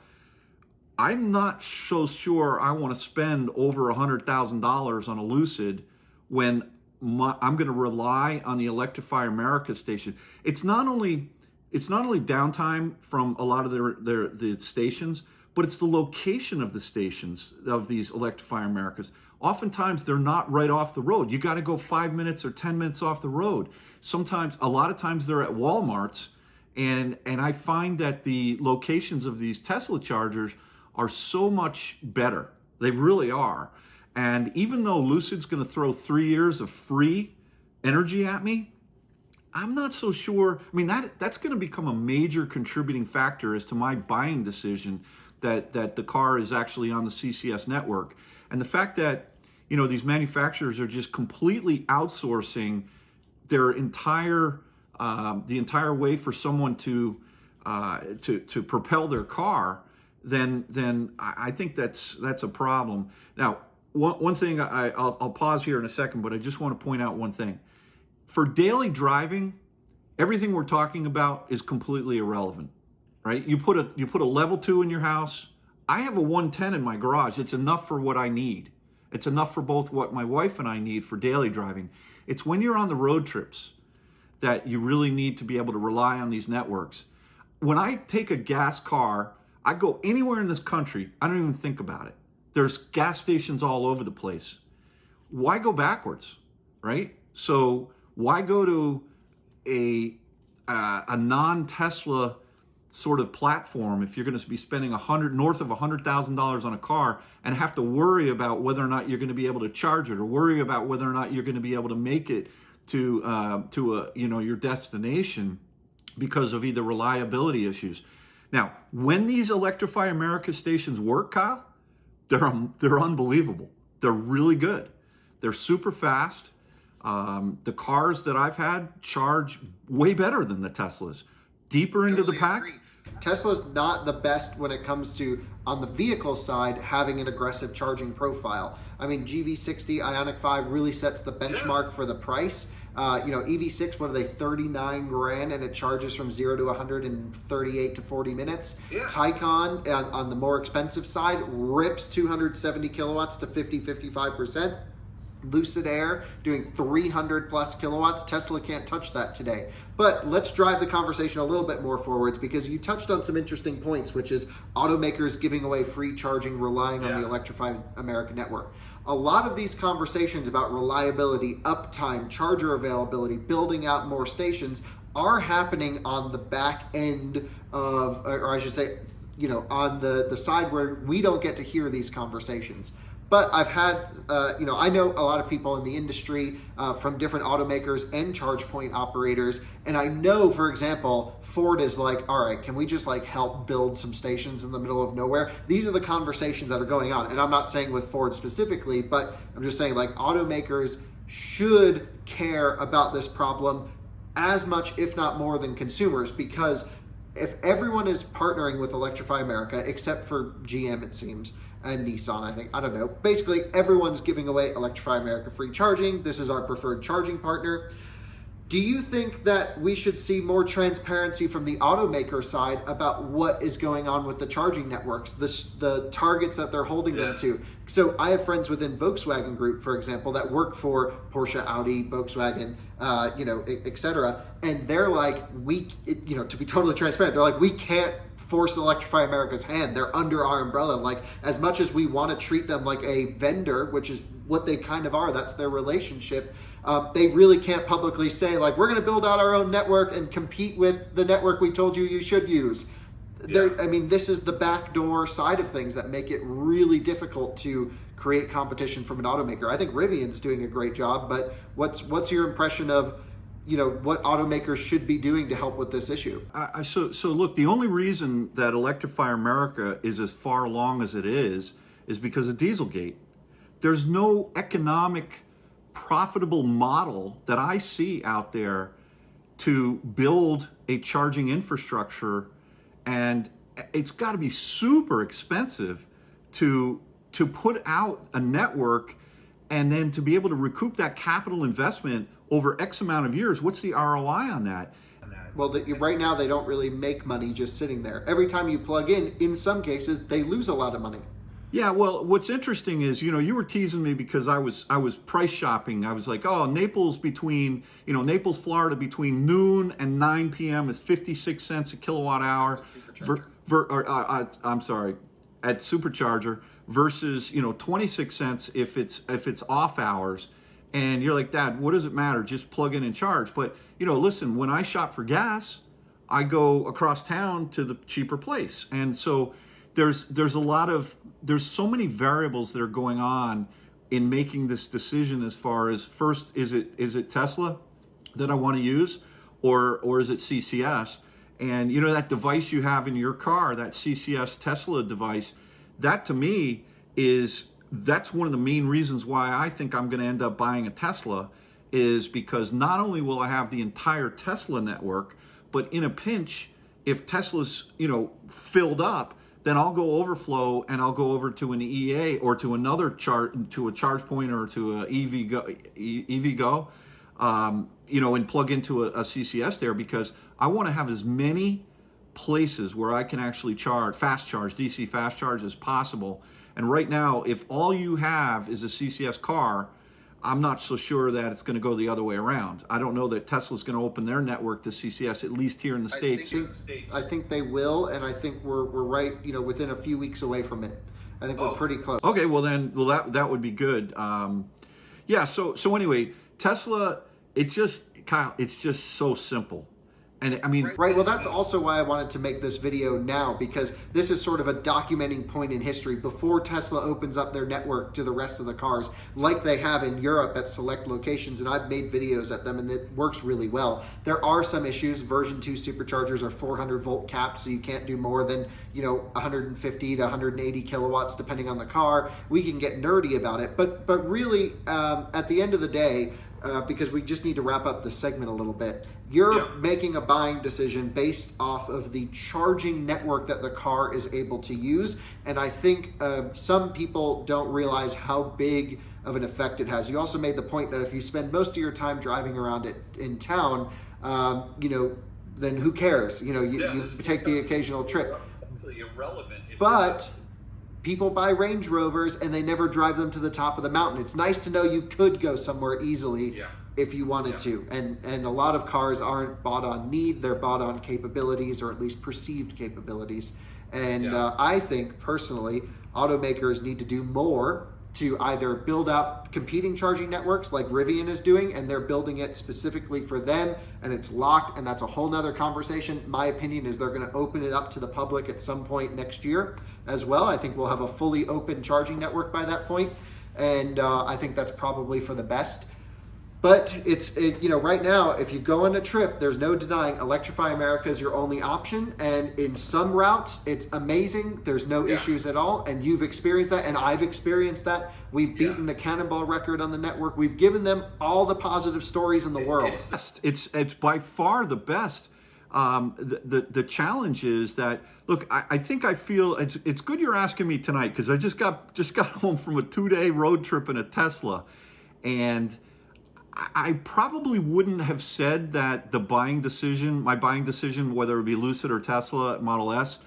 I'm not so sure I want to spend over $100,000 on a Lucid when I'm going to rely on the Electrify America station. It's not only downtime from a lot of the stations, but it's the location of the stations of these Electrify Americas. Oftentimes they're not right off the road. You got to go 5 minutes or 10 minutes off the road. A lot of times they're at Walmarts, and I find that the locations of these Tesla chargers are so much better. They really are. And even though Lucid's going to throw 3 years of free energy at me, I'm not so sure. I mean, that's going to become a major contributing factor as to my buying decision that the car is actually on the CCS network. And the fact that, these manufacturers are just completely outsourcing their entire the entire way for someone to propel their car, then I think that's a problem. Now, one thing I'll pause here in a second, but I just want to point out one thing. For daily driving, everything we're talking about is completely irrelevant, right? You put a level 2 in your house. I have a 110 in my garage. It's enough for what I need. It's enough for both what my wife and I need for daily driving. It's when you're on the road trips that you really need to be able to rely on these networks. When I take a gas car, I go anywhere in this country, I don't even think about it. There's gas stations all over the place. Why go backwards, right? So why go to a non-Tesla sort of platform if you're going to be spending north of $100,000 on a car and have to worry about whether or not you're going to be able to charge it, or worry about whether or not you're going to be able to make it to your destination because of either reliability issues. Now, when these Electrify America stations work, Kyle, they're unbelievable. They're really good. They're super fast. The cars that I've had charge way better than the Teslas. Deeper into the pack.
Agree. Tesla's not the best when it comes to, on the vehicle side, having an aggressive charging profile. I mean, GV60 Ioniq 5 really sets the benchmark for the price. EV6, what are they, 39 grand, and it charges from 0 to 100 in 38 to 40 minutes. Yeah. Taycan, on the more expensive side, rips 270 kilowatts to 55%. Lucid Air doing 300 plus kilowatts. Tesla can't touch that today. But let's drive the conversation a little bit more forwards, because you touched on some interesting points, which is automakers giving away free charging, relying on the Electrify America network. A lot of these conversations about reliability, uptime, charger availability, building out more stations are happening on the back end of, or I should say, on the side where we don't get to hear these conversations. But I've had, I know a lot of people in the industry from different automakers and charge point operators. And I know, for example, Ford is like, all right, can we just help build some stations in the middle of nowhere? These are the conversations that are going on. And I'm not saying with Ford specifically, but I'm just saying automakers should care about this problem as much, if not more, than consumers, because if everyone is partnering with Electrify America, except for GM, it seems, and Nissan, I think. I don't know. Basically, everyone's giving away Electrify America free charging. This is our preferred charging partner. Do you think that we should see more transparency from the automaker side about what is going on with the charging networks, the targets that they're holding them to? So I have friends within Volkswagen Group, for example, that work for Porsche, Audi, Volkswagen, etc. And they're like, to be totally transparent, they're like, we can't force Electrify America's hand. They're under our umbrella. As much as we want to treat them like a vendor, which is what they kind of are, that's their relationship, they really can't publicly say, we're going to build out our own network and compete with the network we told you should use. I mean, this is the backdoor side of things that make it really difficult to create competition from an automaker. I think Rivian's doing a great job, but what's your impression of, what automakers should be doing to help with this issue?
So look, the only reason that Electrify America is as far along as it is because of Dieselgate. There's no economic, profitable model that I see out there to build a charging infrastructure, and it's got to be super expensive to put out a network and then to be able to recoup that capital investment over X amount of years. What's the ROI on that?
Well, right now they don't really make money just sitting there. Every time you plug in some cases, they lose a lot of money.
Yeah, well, what's interesting is, you were teasing me because I was price shopping. I was like, oh, Naples, Florida, between noon and 9 p.m. is 56 cents a kilowatt hour. I'm sorry, at Supercharger versus 26 cents if it's off hours. And you're like, Dad, what does it matter? Just plug in and charge. But listen, when I shop for gas, I go across town to the cheaper place, and so there's so many variables that are going on in making this decision. As far as, first, is it Tesla that I want to use, or is it CCS? And that device you have in your car, that CCS Tesla device, that to me that's one of the main reasons why I think I'm going to end up buying a Tesla, is because not only will I have the entire Tesla network, but in a pinch, if Tesla's filled up, then I'll go overflow and I'll go over to an EA or to another to a charge point or to a EVgo, and plug into a CCS there, because I want to have as many places where I can actually fast charge, DC fast charge as possible. And right now, if all you have is a CCS car, I'm not so sure that it's going to go the other way around. I don't know that Tesla's going to open their network to CCS, at least here in the States.
I think they will, and I think we're right, within a few weeks away from it. I think we're pretty close.
Okay, well that would be good. So anyway, Tesla, it's just so simple. And I mean,
right. Well, that's also why I wanted to make this video now, because this is sort of a documenting point in history before Tesla opens up their network to the rest of the cars, like they have in Europe at select locations. And I've made videos at them, and it works really well. There are some issues. Version 2 superchargers are 400 volt capped, so you can't do more than 150 to 180 kilowatts depending on the car. We can get nerdy about it, but really, at the end of the day, because we just need to wrap up this segment a little bit. You're making a buying decision based off of the charging network that the car is able to use. And I think some people don't realize how big of an effect it has. You also made the point that if you spend most of your time driving around it in town, then who cares? You take the occasional trip.
Absolutely irrelevant.
But people buy Range Rovers and they never drive them to the top of the mountain. It's nice to know you could go somewhere easily if you wanted to. And a lot of cars aren't bought on need, they're bought on capabilities, or at least perceived capabilities. And I think personally, automakers need to do more to either build out competing charging networks like Rivian is doing, and they're building it specifically for them, and it's locked, and that's a whole nother conversation. My opinion is they're gonna open it up to the public at some point next year as well. I think we'll have a fully open charging network by that point, and I think that's probably for the best. But right now, if you go on a trip, there's no denying Electrify America is your only option. And in some routes, it's amazing. There's no issues at all. And you've experienced that, and I've experienced that. We've beaten the Cannonball record on the network. We've given them all the positive stories in the world.
It's by far the best. The challenge is that, look, I think I feel it's good you're asking me tonight, because I just got home from a 2-day road trip in a Tesla, and I probably wouldn't have said that my buying decision, whether it be Lucid or Tesla Model S,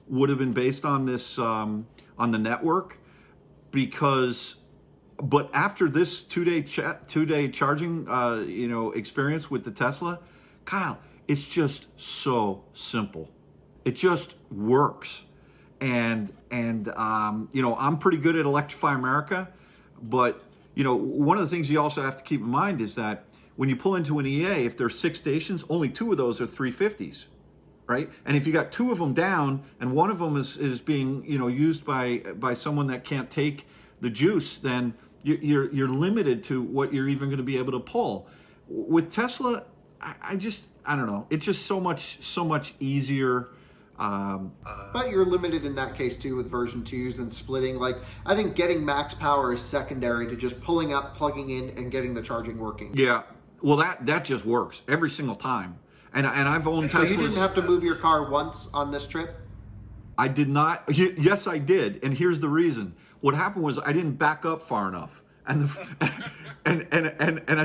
would have been based on this, on the network, but after this 2-day charging, experience with the Tesla, Kyle, it's just so simple. It just works. And I'm pretty good at Electrify America, but one of the things you also have to keep in mind is that when you pull into an EA, if there's 6 stations, only 2 of those are 350s. right? And if you got two of them down and one of them is being, you know, used by someone that can't take the juice, then you're limited to what you're even going to be able to pull. With Tesla, I don't know. It's just so much easier.
But you're limited in that case too with version 2s and splitting. Like, I think getting max power is secondary to just pulling up, plugging in, and getting the charging working.
Yeah, well that just works every single time. And I've owned Teslas.
So you didn't have to move your car once on this trip?
I did not. Yes, I did. And here's the reason. What happened was I didn't back up far enough, and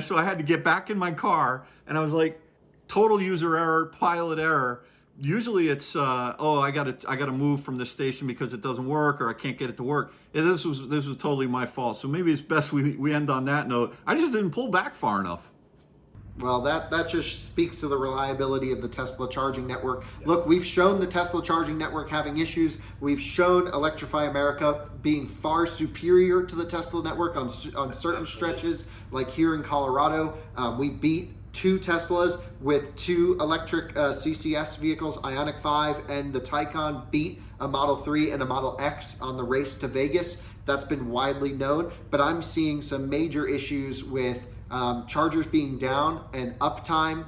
so I had to get back in my car, and I was like, total user error, pilot error. Usually it's I gotta move from this station because it doesn't work, or I can't get it to work. And this was totally my fault. So maybe it's best we end on that note. I just didn't pull back far enough.
Well, that just speaks to the reliability of the Tesla charging network. Look, we've shown the Tesla charging network having issues. We've shown Electrify America being far superior to the Tesla network on certain stretches, like here in Colorado. We beat 2 Teslas with 2 electric CCS vehicles, Ioniq 5, and the Taycan beat a Model 3 and a Model X on the race to Vegas. That's been widely known, but I'm seeing some major issues with chargers being down and uptime.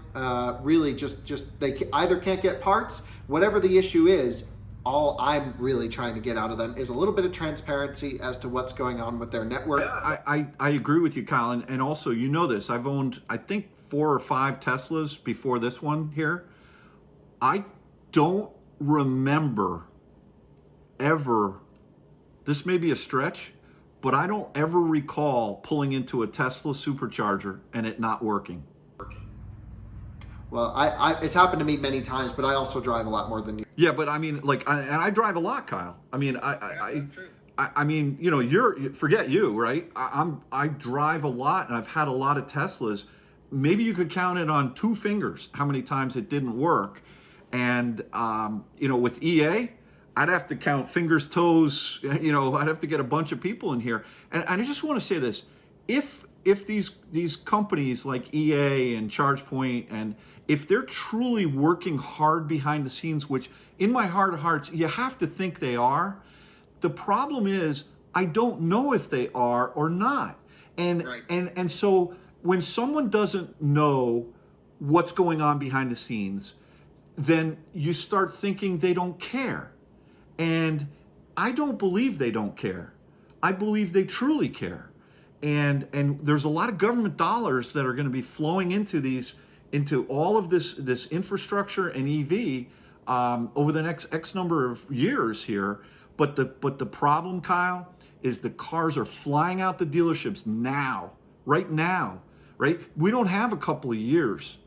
Really just they either can't get parts, whatever the issue is. All I'm really trying to get out of them is a little bit of transparency as to what's going on with their network.
I agree with you, Colin. And also, you know this, I've owned, I think, 4 or 5 Teslas before this one here. I don't remember ever, this may be a stretch, but I don't ever recall pulling into a Tesla supercharger and it not working.
Well, it's happened to me many times, but I also drive a lot more than you.
Yeah, but I mean, like, and I drive a lot, Kyle. I mean, I mean, you know, forget you, right? I drive a lot, and I've had a lot of Teslas. Maybe you could count it on 2 fingers how many times it didn't work. And you know, with EA, I'd have to count fingers, toes. You know, I'd have to get a bunch of people in here. And I just want to say this: if these companies like EA and ChargePoint, and if they're truly working hard behind the scenes, which in my heart of hearts you have to think they are, the problem is I don't know if they are or not. And
right.
and so when someone doesn't know what's going on behind the scenes, then you start thinking they don't care. And I don't believe they don't care. I believe they truly care. And there's a lot of government dollars that are going to be flowing into all of this infrastructure and EV over the next X number of years here. But the problem, Kyle, is the cars are flying out the dealerships now, right now, right? We don't have a couple of years.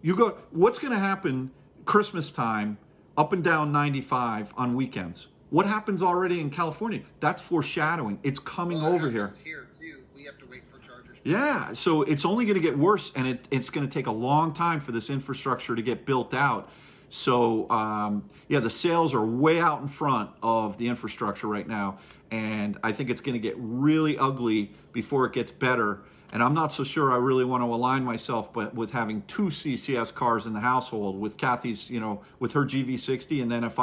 You go, what's going to happen Christmas time up and down 95 on weekends? What happens already in California? That's foreshadowing. It's coming over here.
Here too. We have to wait for chargers.
Yeah, so it's only going to get worse, and it's going to take a long time for this infrastructure to get built out. So yeah, the sales are way out in front of the infrastructure right now, and I think it's going to get really ugly before it gets better. And I'm not so sure I really want to align myself with having 2 CCS cars in the household, with Kathy's, you know, with her GV60, and then if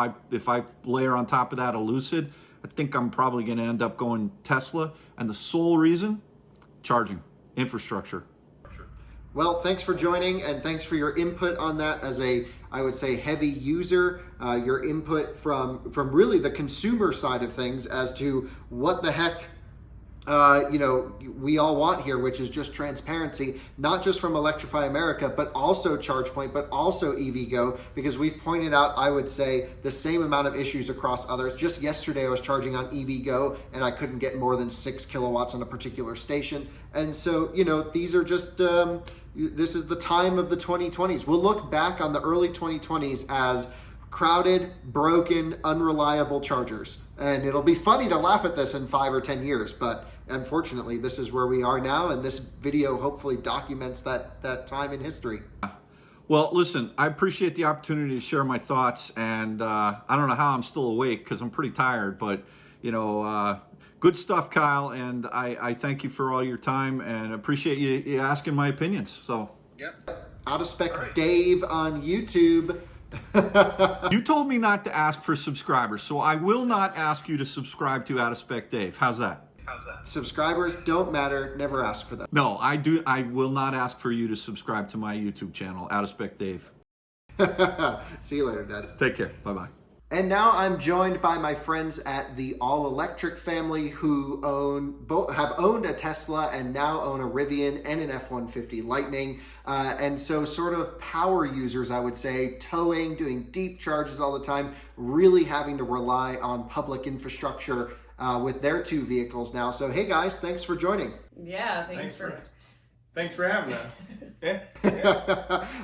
I layer on top of that a Lucid, I think I'm probably going to end up going Tesla. And the sole reason, charging infrastructure.
Well, thanks for joining, and thanks for your input on that as a, I would say, heavy user. Your input from really the consumer side of things as to what the heck you know, we all want here, which is just transparency, not just from Electrify America, but also ChargePoint, but also EVgo, because we've pointed out, I would say, the same amount of issues across others. Just yesterday, I was charging on EVgo, and I couldn't get more than 6 kilowatts on a particular station. And so, you know, these are just, this is the time of the 2020s. We'll look back on the early 2020s as crowded, broken, unreliable chargers. And it'll be funny to laugh at this in 5 or 10 years, but unfortunately, this is where we are now, and this video hopefully documents that time in history.
Well, listen, I appreciate the opportunity to share my thoughts, and I don't know how I'm still awake because I'm pretty tired, but, you know, good stuff, Kyle, and I thank you for all your time and appreciate you asking my opinions. So,
yep. Out of Spec Dave on YouTube.
You told me not to ask for subscribers, so I will not ask you to subscribe to Out of Spec Dave. How's that?
Subscribers don't matter. Never ask for them.
No, I will not ask for you to subscribe to my YouTube channel, Out of Spec Dave.
See you later, Dad.
Take care. Bye-bye.
And now I'm joined by my friends at the All Electric family who have owned a Tesla and now own a Rivian and an F-150 Lightning. And so sort of power users, I would say, towing, doing deep charges all the time, really having to rely on public infrastructure with their two vehicles now. So, hey guys, thanks for joining.
Yeah, thanks for having us.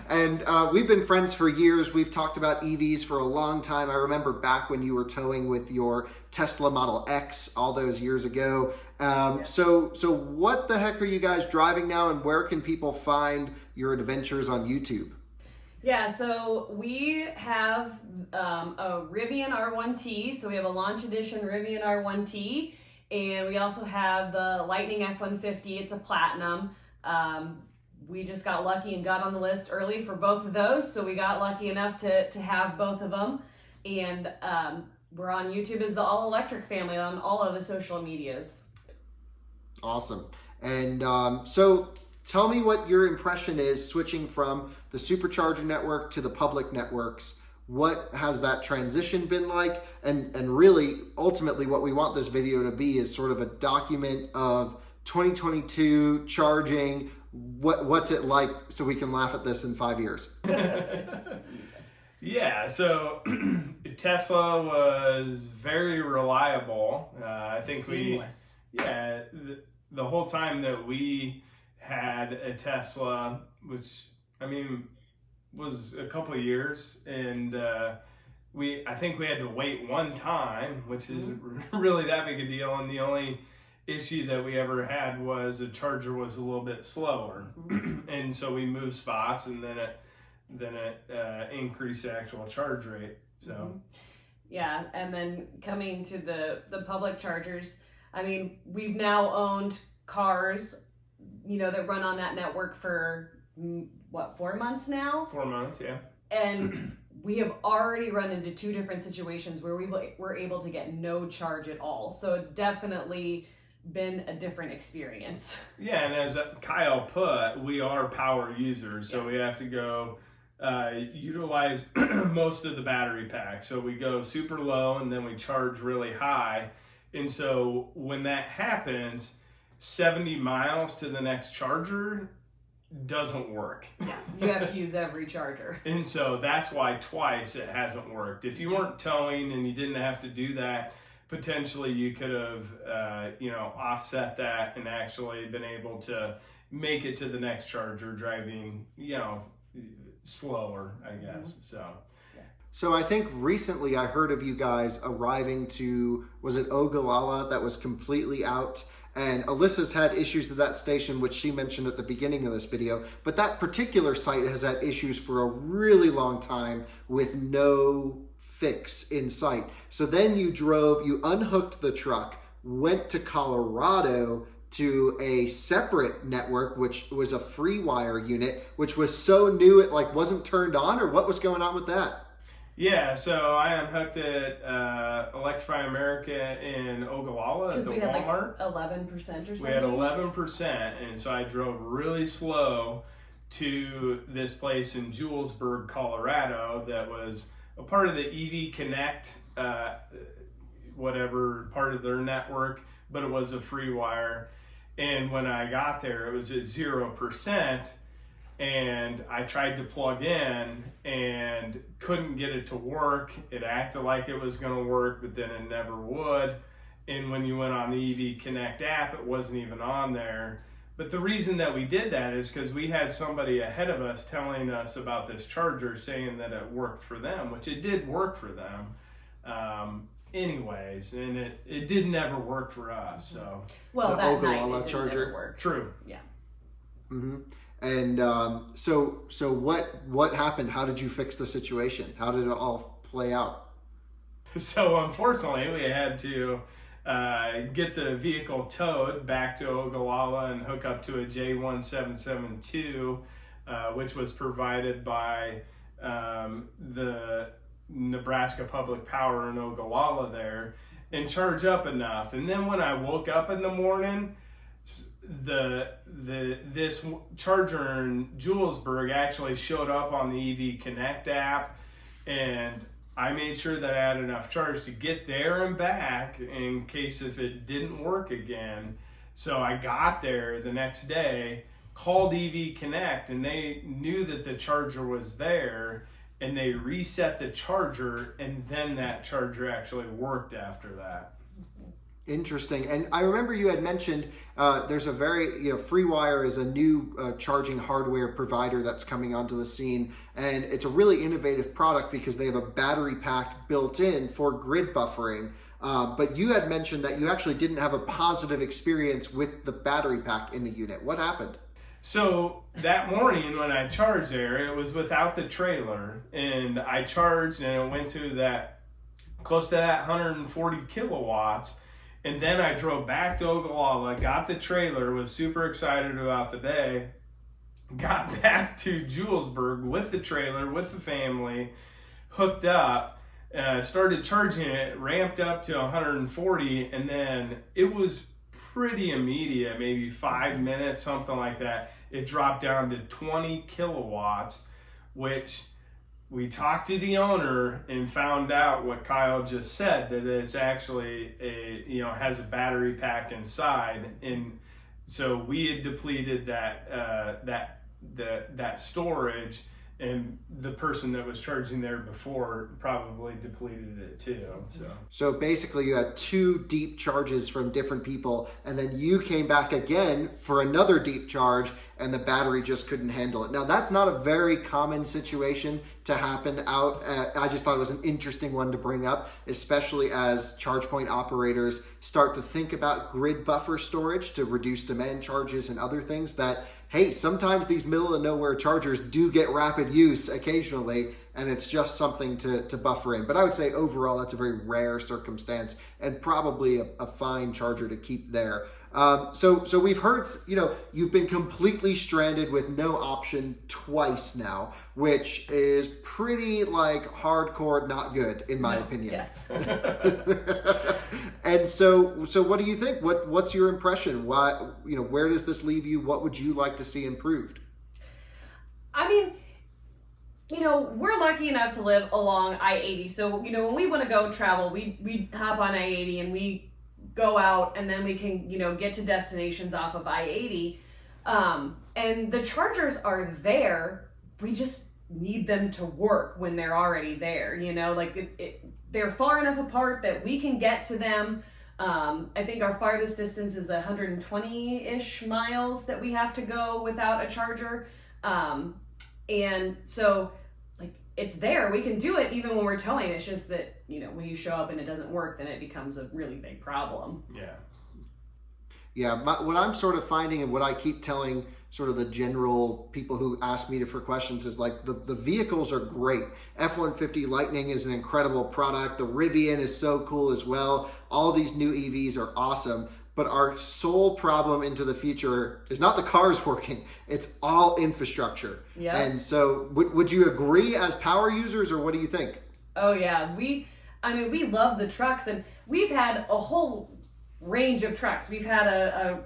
And we've been friends for years. We've talked about EVs for a long time. I remember back when you were towing with your Tesla Model X all those years ago. So what the heck are you guys driving now, and where can people find your adventures on YouTube?
Yeah, so we have a Rivian R1T. So we have a launch edition Rivian R1T, and we also have the Lightning F-150. It's a Platinum. We just got lucky and got on the list early for both of those, so we got lucky enough to have both of them. And we're on YouTube as the All Electric family on all of the social medias.
Awesome. And so tell me what your impression is switching from the supercharger network to the public networks. What has that transition been like? And really, ultimately, what we want this video to be is sort of a document of 2022 charging. What's it like, so we can laugh at this in 5 years?
Yeah, so Tesla was very reliable. I think
Seamless.
the whole time that we had a Tesla, which I mean was a couple of years, and I think we had to wait one time, which is really that big a deal, and the only issue that we ever had was the charger was a little bit slower, and so we moved spots, and then it increased the actual charge rate. So
yeah, and then coming to the public chargers, I mean, we've now owned cars, that run on that network for 4 months now?
4 months, yeah.
And we have already run into 2 different situations where we were able to get no charge at all. So it's definitely been a different experience.
Yeah, and as Kyle put, we are power users, so we have to go utilize most of the battery pack. So we go super low and then we charge really high. And so when that happens, 70 miles to the next charger doesn't work.
Yeah, you have to use every charger.
And so that's why twice it hasn't worked. If you weren't towing and you didn't have to do that, potentially you could have, offset that and actually been able to make it to the next charger driving, slower, I guess.
So I think recently I heard of you guys arriving to, was it Ogallala, that was completely out? And Alyssa's had issues at that station, which she mentioned at the beginning of this video. But that particular site has had issues for a really long time with no fix in sight. So then you unhooked the truck, went to Colorado to a separate network, which was a free wire unit, which was so new it wasn't turned on, or what was going on with that?
Yeah, so I unhooked it Electrify America in Ogallala at the Walmart.
Had 11% or something.
We had 11%, and so I drove really slow to this place in Julesburg, Colorado, that was a part of the EV Connect, whatever part of their network, but it was a free wire. And when I got there, it was at 0%. And I tried to plug in and couldn't get it to work. It acted like it was going to work, but then it never would. And when you went on the EV Connect app, it wasn't even on there. But the reason that we did that is because we had somebody ahead of us telling us about this charger, saying that it worked for them, which it did work for them. Anyways, and it did never work for us. So
well,
the
that
Ogallala
night it
charger
didn't work.
True.
Yeah.
Mm-hmm. And so what happened? How did you fix the situation? How did it all play out?
So unfortunately, we had to get the vehicle towed back to Ogallala and hook up to a J1772, which was provided by the Nebraska Public Power in Ogallala there and charge up enough. And then when I woke up in the morning, this charger in Julesburg actually showed up on the EV Connect app, and I made sure that I had enough charge to get there and back in case if it didn't work again. So I got there the next day, called EV Connect, and they knew that the charger was there, and they reset the charger, and then that charger actually worked after that.
Interesting. And I remember you had mentioned there's a very, FreeWire is a new charging hardware provider that's coming onto the scene. And it's a really innovative product because they have a battery pack built in for grid buffering. But you had mentioned that you actually didn't have a positive experience with the battery pack in the unit. What happened?
So that morning when I charged there, it was without the trailer. And I charged and it went to that close to that 140 kilowatts. And then I drove back to Ogallala, got the trailer, was super excited about the day, got back to Julesburg with the trailer, with the family, hooked up, started charging it, ramped up to 140, and then it was pretty immediate, maybe 5 minutes, something like that. It dropped down to 20 kilowatts, which we talked to the owner and found out what Kyle just said, that it's actually has a battery pack inside. And so we had depleted that storage, and the person that was charging there before probably depleted it too.
So basically you had 2 deep charges from different people, and then you came back again for another deep charge, and the battery just couldn't handle it. Now that's not a very common situation to happen out. I just thought it was an interesting one to bring up, especially as charge point operators start to think about grid buffer storage to reduce demand charges and other things that, hey, sometimes these middle of nowhere chargers do get rapid use occasionally, and it's just something to buffer in. But I would say overall that's a very rare circumstance and probably a fine charger to keep there. So we've heard, you've been completely stranded with no option twice now, which is pretty hardcore not good in my opinion.
Yes.
And so what do you think? What's your impression? Why, where does this leave you? What would you like to see improved?
I mean, we're lucky enough to live along I-80. So, when we want to go travel, we hop on I-80 and we go out, and then we can, get to destinations off of I-80. And the chargers are there. We just need them to work when they're already there, they're far enough apart that we can get to them. I think our farthest distance is 120-ish miles that we have to go without a charger. And so it's there. We can do it even when we're towing. It's just that, when you show up and it doesn't work, then it becomes a really big problem.
Yeah.
What I'm sort of finding, and what I keep telling sort of the general people who ask me for questions, is the vehicles are great. F-150 Lightning is an incredible product. The Rivian is so cool as well. All these new EVs are awesome. But our sole problem into the future is not the cars working. It's all infrastructure.
Yeah.
And so would you agree as power users, or what do you think?
Oh yeah. We love the trucks, and we've had a whole range of trucks. We've had a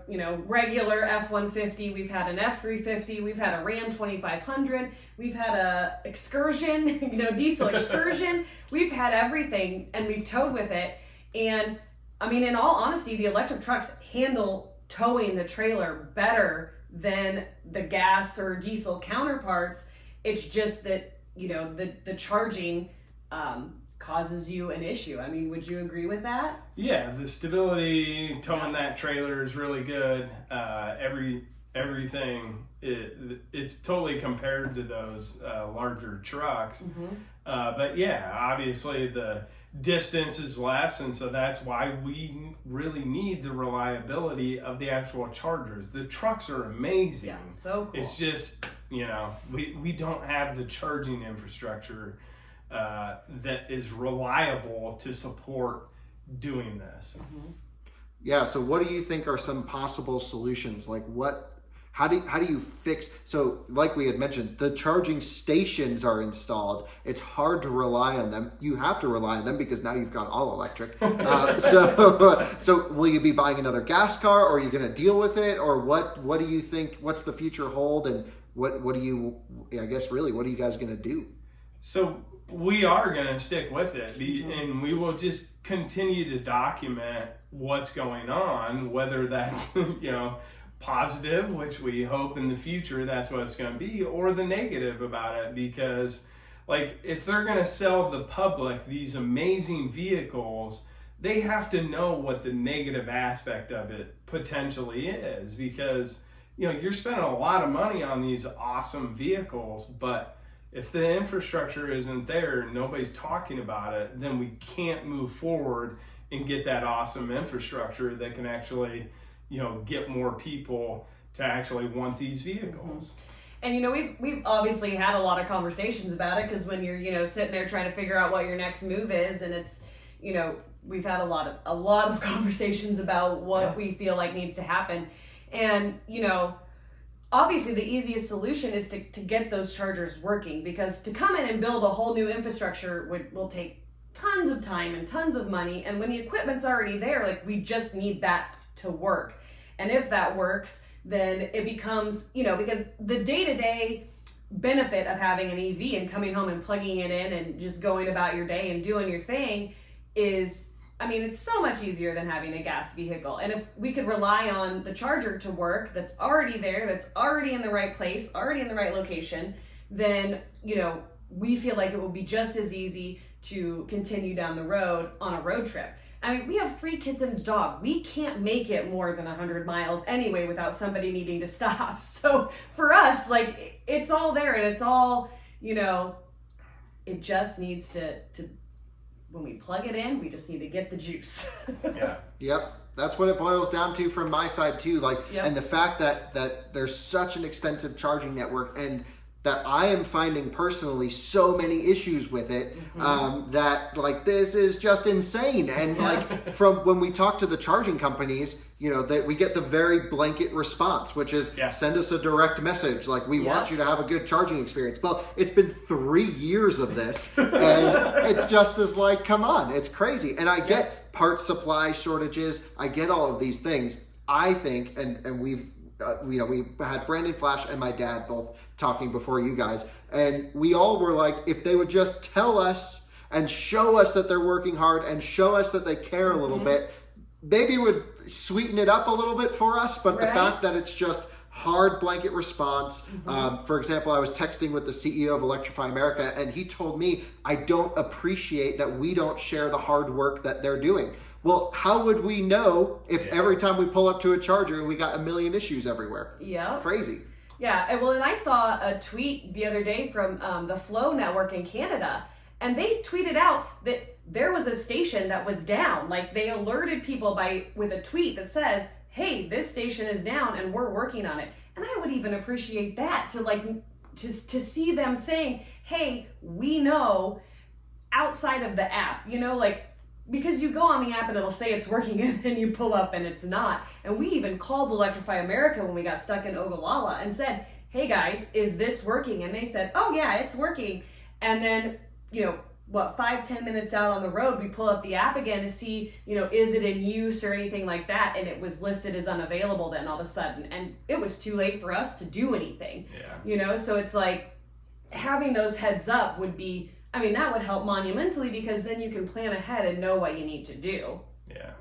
regular F-150, we've had an F-350, we've had a Ram 2500, we've had a Excursion, diesel Excursion. We've had everything, and we've towed with it. And in all honesty, the electric trucks handle towing the trailer better than the gas or diesel counterparts. It's just that, the charging causes you an issue. Would you agree with that?
Yeah, the stability towing that trailer is really good. Everything it's totally compared to those larger trucks.
Mm-hmm.
But yeah, obviously the distance is less, and so that's why we really need the reliability of the actual chargers. The trucks are amazing.
Yeah, so cool.
It's just, we don't have the charging infrastructure that is reliable to support doing this.
Mm-hmm.
Yeah, so what do you think are some possible solutions? How do you fix, so like we had mentioned, the charging stations are installed. It's hard to rely on them. You have to rely on them because now you've gone all electric. So will you be buying another gas car, or are you going to deal with it? Or what do you think, what's the future hold, and what do you, I guess really, what are you guys going to do?
So we are going to stick with it, and we will just continue to document what's going on, whether that's, positive, which we hope in the future that's what it's going to be, or the negative about it. Because like, if they're going to sell the public these amazing vehicles, they have to know what the negative aspect of it potentially is, because you're spending a lot of money on these awesome vehicles, but if the infrastructure isn't there, nobody's talking about it, then we can't move forward and get that awesome infrastructure that can actually get more people to actually want these vehicles.
And we've obviously had a lot of conversations about it, because when you're sitting there trying to figure out what your next move is, and it's we've had a lot of conversations about what we feel like needs to happen. And obviously the easiest solution is to get those chargers working, because to come in and build a whole new infrastructure will take tons of time and tons of money. And when the equipment's already there, like, we just need that to work. And if that works, then it becomes, because the day-to-day benefit of having an EV and coming home and plugging it in and just going about your day and doing your thing is, it's so much easier than having a gas vehicle. And if we could rely on the charger to work, that's already there, that's already in the right place, already in the right location, then, we feel like it will be just as easy to continue down the road on a road trip. We have 3 kids and a dog. We can't make it more than 100 miles anyway without somebody needing to stop. So for us, like, it's all there, and it's all, it just needs to when we plug it in, we just need to get the juice.
Yeah.
Yep. That's what it boils down to from my side too. Like, and the fact that there's such an extensive charging network, and that I am finding personally so many issues with it, that like, this is just insane. And like, from when we talk to the charging companies, that we get the very blanket response, which is send us a direct message. Like, we want you to have a good charging experience. Well, it's been 3 years of this, and it just is like, come on, it's crazy. And I get part supply shortages. I get all of these things. I think, and we've, we had Branden, Flasch, and my dad both talking before you guys, and we all were like, if they would just tell us and show us that they're working hard and show us that they care a little bit, maybe it would sweeten it up a little bit for us. But the fact that it's just hard blanket response. For example, I was texting with the CEO of Electrify America, and he told me, I don't appreciate that we don't share the hard work that they're doing. Well, how would we know if every time we pull up to a charger, we got a million issues everywhere? Yeah. Crazy.
Yeah, and I saw a tweet the other day from the Flow Network in Canada, and they tweeted out that there was a station that was down. Like, they alerted people with a tweet that says, hey, this station is down and we're working on it. And I would even appreciate that, to see them saying, hey, we know, outside of the app, because you go on the app and it'll say it's working, and then you pull up and it's not. And we even called Electrify America when we got stuck in Ogallala and said, hey guys, is this working? And they said, oh yeah, it's working. And then, 5-10 minutes out on the road, we pull up the app again to see, is it in use or anything like that? And it was listed as unavailable then all of a sudden. And it was too late for us to do anything. Yeah. So it's like, having those heads up would be, that would help monumentally, because then you can plan ahead and know what you need to do.
Yeah.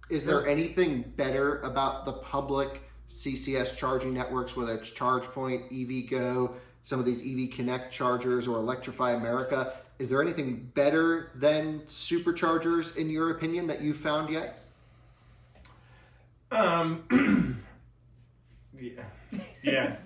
Is there anything better about the public CCS charging networks, whether it's ChargePoint, EVgo, some of these EV Connect chargers, or Electrify America? Is there anything better than superchargers, in your opinion, that you've found yet?
Yeah.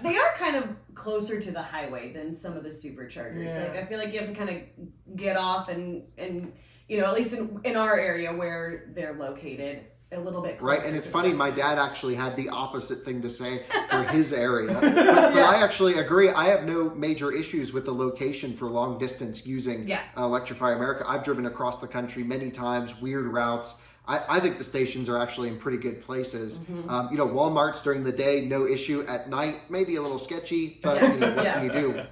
They are kind of closer to the highway than some of the superchargers.
Yeah.
Like, I feel like you have to kind of get off and at least in our area where they're located, a little bit closer.
Right, and it's funny, my dad actually had the opposite thing to say for his area. But I actually agree. I have no major issues with the location for long distance using Electrify America. I've driven across the country many times, weird routes. I think the stations are actually in pretty good places. Walmart's during the day, no issue. At night, maybe a little sketchy, but what can you do?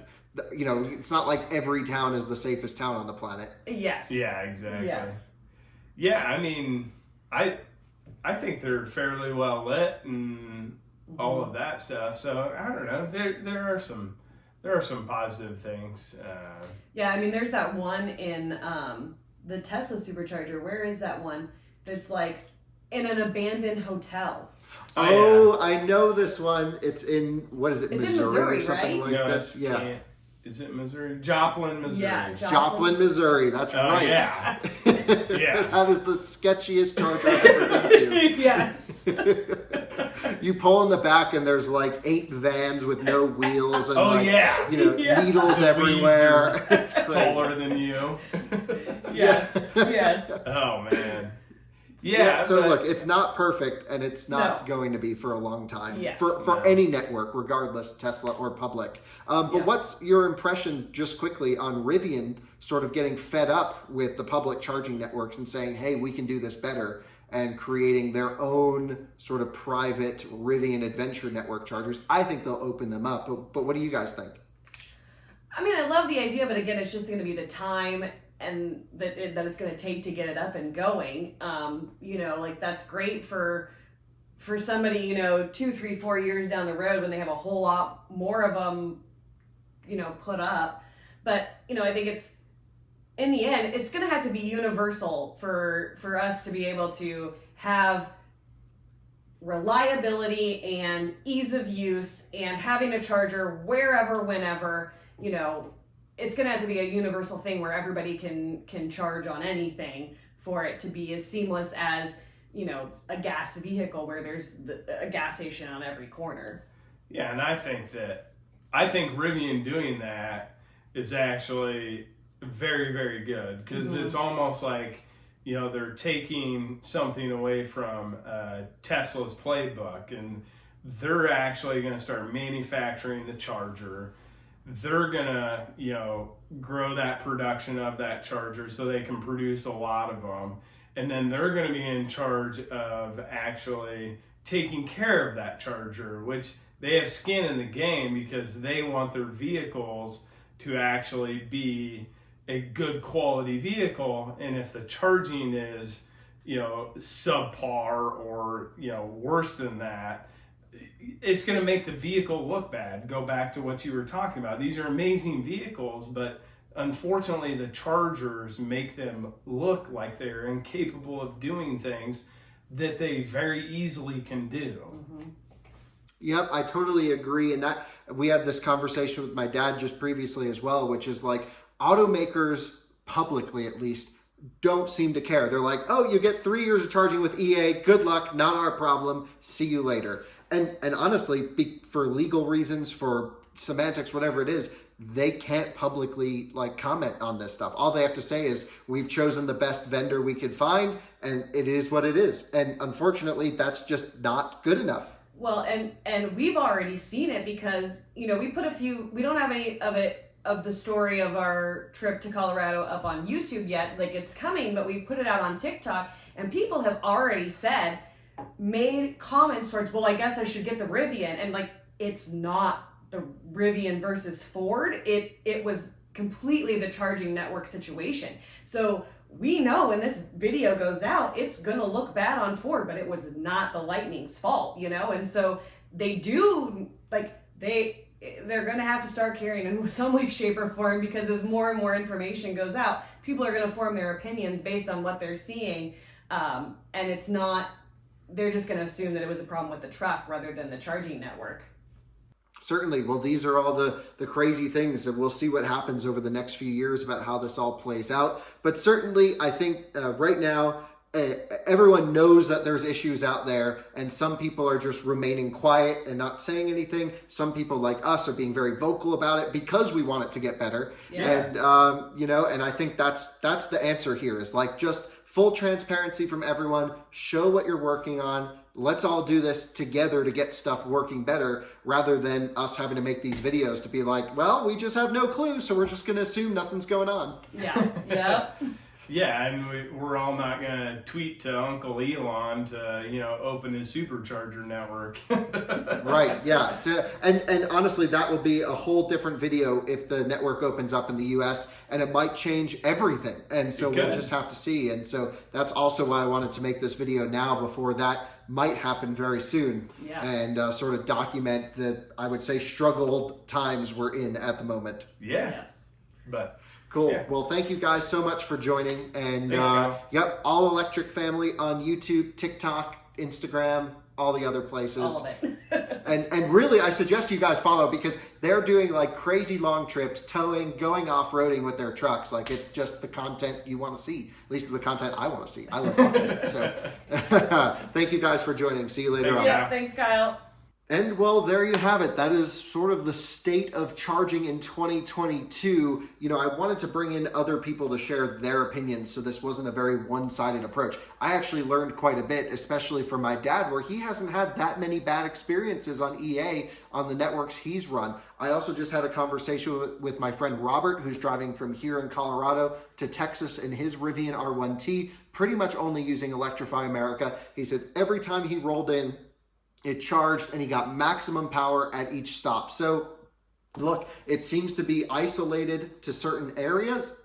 It's not like every town is the safest town on the planet.
Yes.
Yeah, exactly.
Yes.
Yeah, I mean, I think they're fairly well lit and all of that stuff. So I don't know. There are some positive things.
Yeah, I mean, there's that one in the Tesla supercharger. Where is that one? That's like in an abandoned hotel.
Oh, yeah. I know this one. It's in, what is it,
it's
Missouri,
in Missouri,
or something
right?
like this? Yeah.
Is it Missouri? Joplin, Missouri.
Yeah,
Joplin, Missouri. That's right.
Yeah. Yeah.
That is the sketchiest charger I've ever been to.
Yes.
You pull in the back and there's like 8 vans with no wheels and needles everywhere. It's crazy.
Taller than you.
Yes. Yes.
Oh man. Yeah.
So look, it's not perfect, and it's not going to be for a long time.
Yes.
For any network, regardless, Tesla or public. But what's your impression, just quickly, on Rivian sort of getting fed up with the public charging networks and saying, hey, we can do this better, and creating their own sort of private Rivian Adventure Network chargers? I think they'll open them up, but what do you guys think?
I mean, I love the idea, but again, it's just going to be the time and that it's going to take to get it up and going. Like that's great for somebody, 2, 3, 4 years down the road when they have a whole lot more of them, put up. But, I think it's, in the end, it's going to have to be universal for us to be able to have reliability and ease of use and having a charger wherever, whenever, it's going to have to be a universal thing where everybody can charge on anything for it to be as seamless as, a gas vehicle where there's a gas station on every corner.
Yeah, and I think Rivian doing that is actually very, very good because it's almost like, they're taking something away from Tesla's playbook, and they're actually going to start manufacturing the charger. They're gonna, grow that production of that charger so they can produce a lot of them. And then they're gonna be in charge of actually taking care of that charger, which they have skin in the game because they want their vehicles to actually be a good quality vehicle. And if the charging is, subpar or, worse than that, it's going to make the vehicle look bad. Go back to what you were talking about. These are amazing vehicles, but unfortunately the chargers make them look like they're incapable of doing things that they very easily can do.
Mm-hmm.
Yep, I totally agree. And that we had this conversation with my dad just previously as well, which is like automakers, publicly at least, don't seem to care. They're like, oh, you get 3 years of charging with EA. Good luck. Not our problem. See you later. And honestly, for legal reasons, for semantics, whatever it is, they can't publicly comment on this stuff. All they have to say is, we've chosen the best vendor we could find, and it is what it is. And unfortunately, that's just not good enough.
Well, and we've already seen it because, we don't have any of the story of our trip to Colorado up on YouTube yet. It's coming, but we put it out on TikTok, and people have already made comments towards, well, I guess I should get the Rivian, and it's not the Rivian versus Ford. It was completely the charging network situation. So we know when this video goes out, it's gonna look bad on Ford, but it was not the Lightning's fault, and so they do they're gonna have to start caring in some way, shape, or form, because as more and more information goes out, people are gonna form their opinions based on what they're seeing, and it's not. They're just going to assume that it was a problem with the truck rather than the charging network.
Certainly. Well, these are all the crazy things, and we'll see what happens over the next few years about how this all plays out. But certainly, I think right now, everyone knows that there's issues out there, and some people are just remaining quiet and not saying anything. Some people like us are being very vocal about it because we want it to get better. Yeah. And, and I think that's the answer here is just full transparency from everyone. Show what you're working on. Let's all do this together to get stuff working better, rather than us having to make these videos to be like, well, we just have no clue, so we're just going to assume nothing's going on.
Yeah. Yep.
Yeah, and we're all not gonna tweet to Uncle Elon to, you know, open his supercharger network.
Right, yeah. And honestly, that will be a whole different video if the network opens up in the US, and it might change everything. And so we'll just have to see. And so that's also why I wanted to make this video now before that might happen very soon.
Yeah.
And sort of document the, I would say, struggled times we're in at the moment.
Yeah.
Yes.
But
Cool.
yeah.
Well, thank you guys so much for joining. And
Thanks, Kyle.
yep, All Electric Family on YouTube, TikTok, Instagram, all the other places.
All of it.
And really, I suggest you guys follow because they're doing like crazy long trips, towing, going off-roading with their trucks. Like, it's just the content you want to see. At least the content I want to see. I love watching it. So thank you guys for joining. See you later on.
Yeah, thanks, Kyle.
And well, there you have it. That is sort of the state of charging in 2022. You know, I wanted to bring in other people to share their opinions, so this wasn't a very one-sided approach. I actually learned quite a bit, especially from my dad, where he hasn't had that many bad experiences on EA on the networks he's run. I also just had a conversation with my friend Robert, who's driving from here in Colorado to Texas in his Rivian R1T, pretty much only using Electrify America. He said every time he rolled in, it charged and he got maximum power at each stop. So look, it seems to be isolated to certain areas,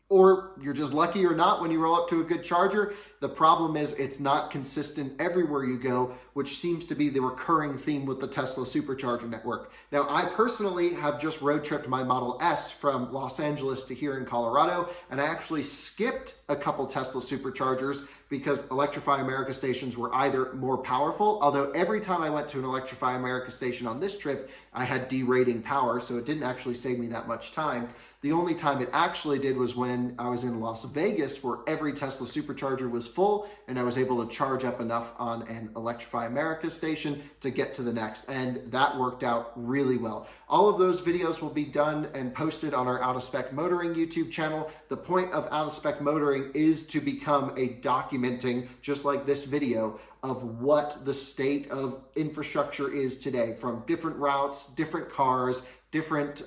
or you're just lucky or not when you roll up to a good charger. The problem is it's not consistent everywhere you go, which seems to be the recurring theme with the Tesla supercharger network. Now, I personally have just road tripped my Model S from Los Angeles to here in Colorado, and I actually skipped a couple Tesla superchargers because Electrify America stations were either more powerful, although every time I went to an Electrify America station on this trip, I had derating power, so it didn't actually save me that much time. The only time it actually did was when I was in Las Vegas, where every Tesla supercharger was full, and I was able to charge up enough on an Electrify America station to get to the next, and that worked out really well. All of those videos will be done and posted on our Out of Spec Motoring YouTube channel. The point of Out of Spec Motoring is to become a documenting, just like this video, of what the state of infrastructure is today, from different routes, different cars, different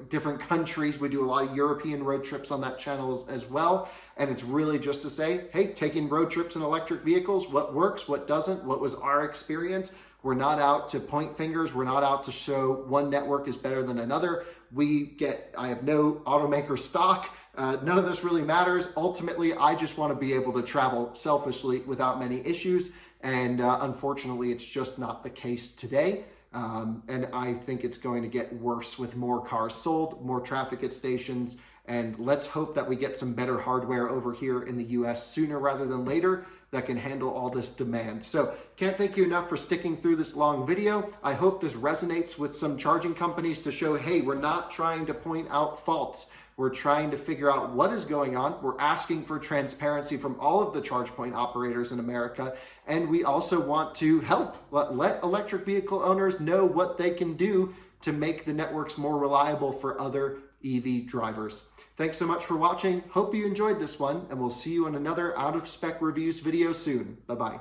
different countries. We do a lot of European road trips on that channel as well. And it's really just to say, hey, taking road trips in electric vehicles, what works, what doesn't, what was our experience. We're not out to point fingers. We're not out to show one network is better than another. I have no automaker stock. None of this really matters. Ultimately, I just want to be able to travel selfishly without many issues. And unfortunately, it's just not the case today. And I think it's going to get worse with more cars sold, more traffic at stations, and let's hope that we get some better hardware over here in the US sooner rather than later that can handle all this demand. So can't thank you enough for sticking through this long video. I hope this resonates with some charging companies to show, hey, we're not trying to point out faults. We're trying to figure out what is going on. We're asking for transparency from all of the charge point operators in America. And we also want to help let electric vehicle owners know what they can do to make the networks more reliable for other EV drivers. Thanks so much for watching. Hope you enjoyed this one, and we'll see you in another Out of Spec Reviews video soon. Bye-bye.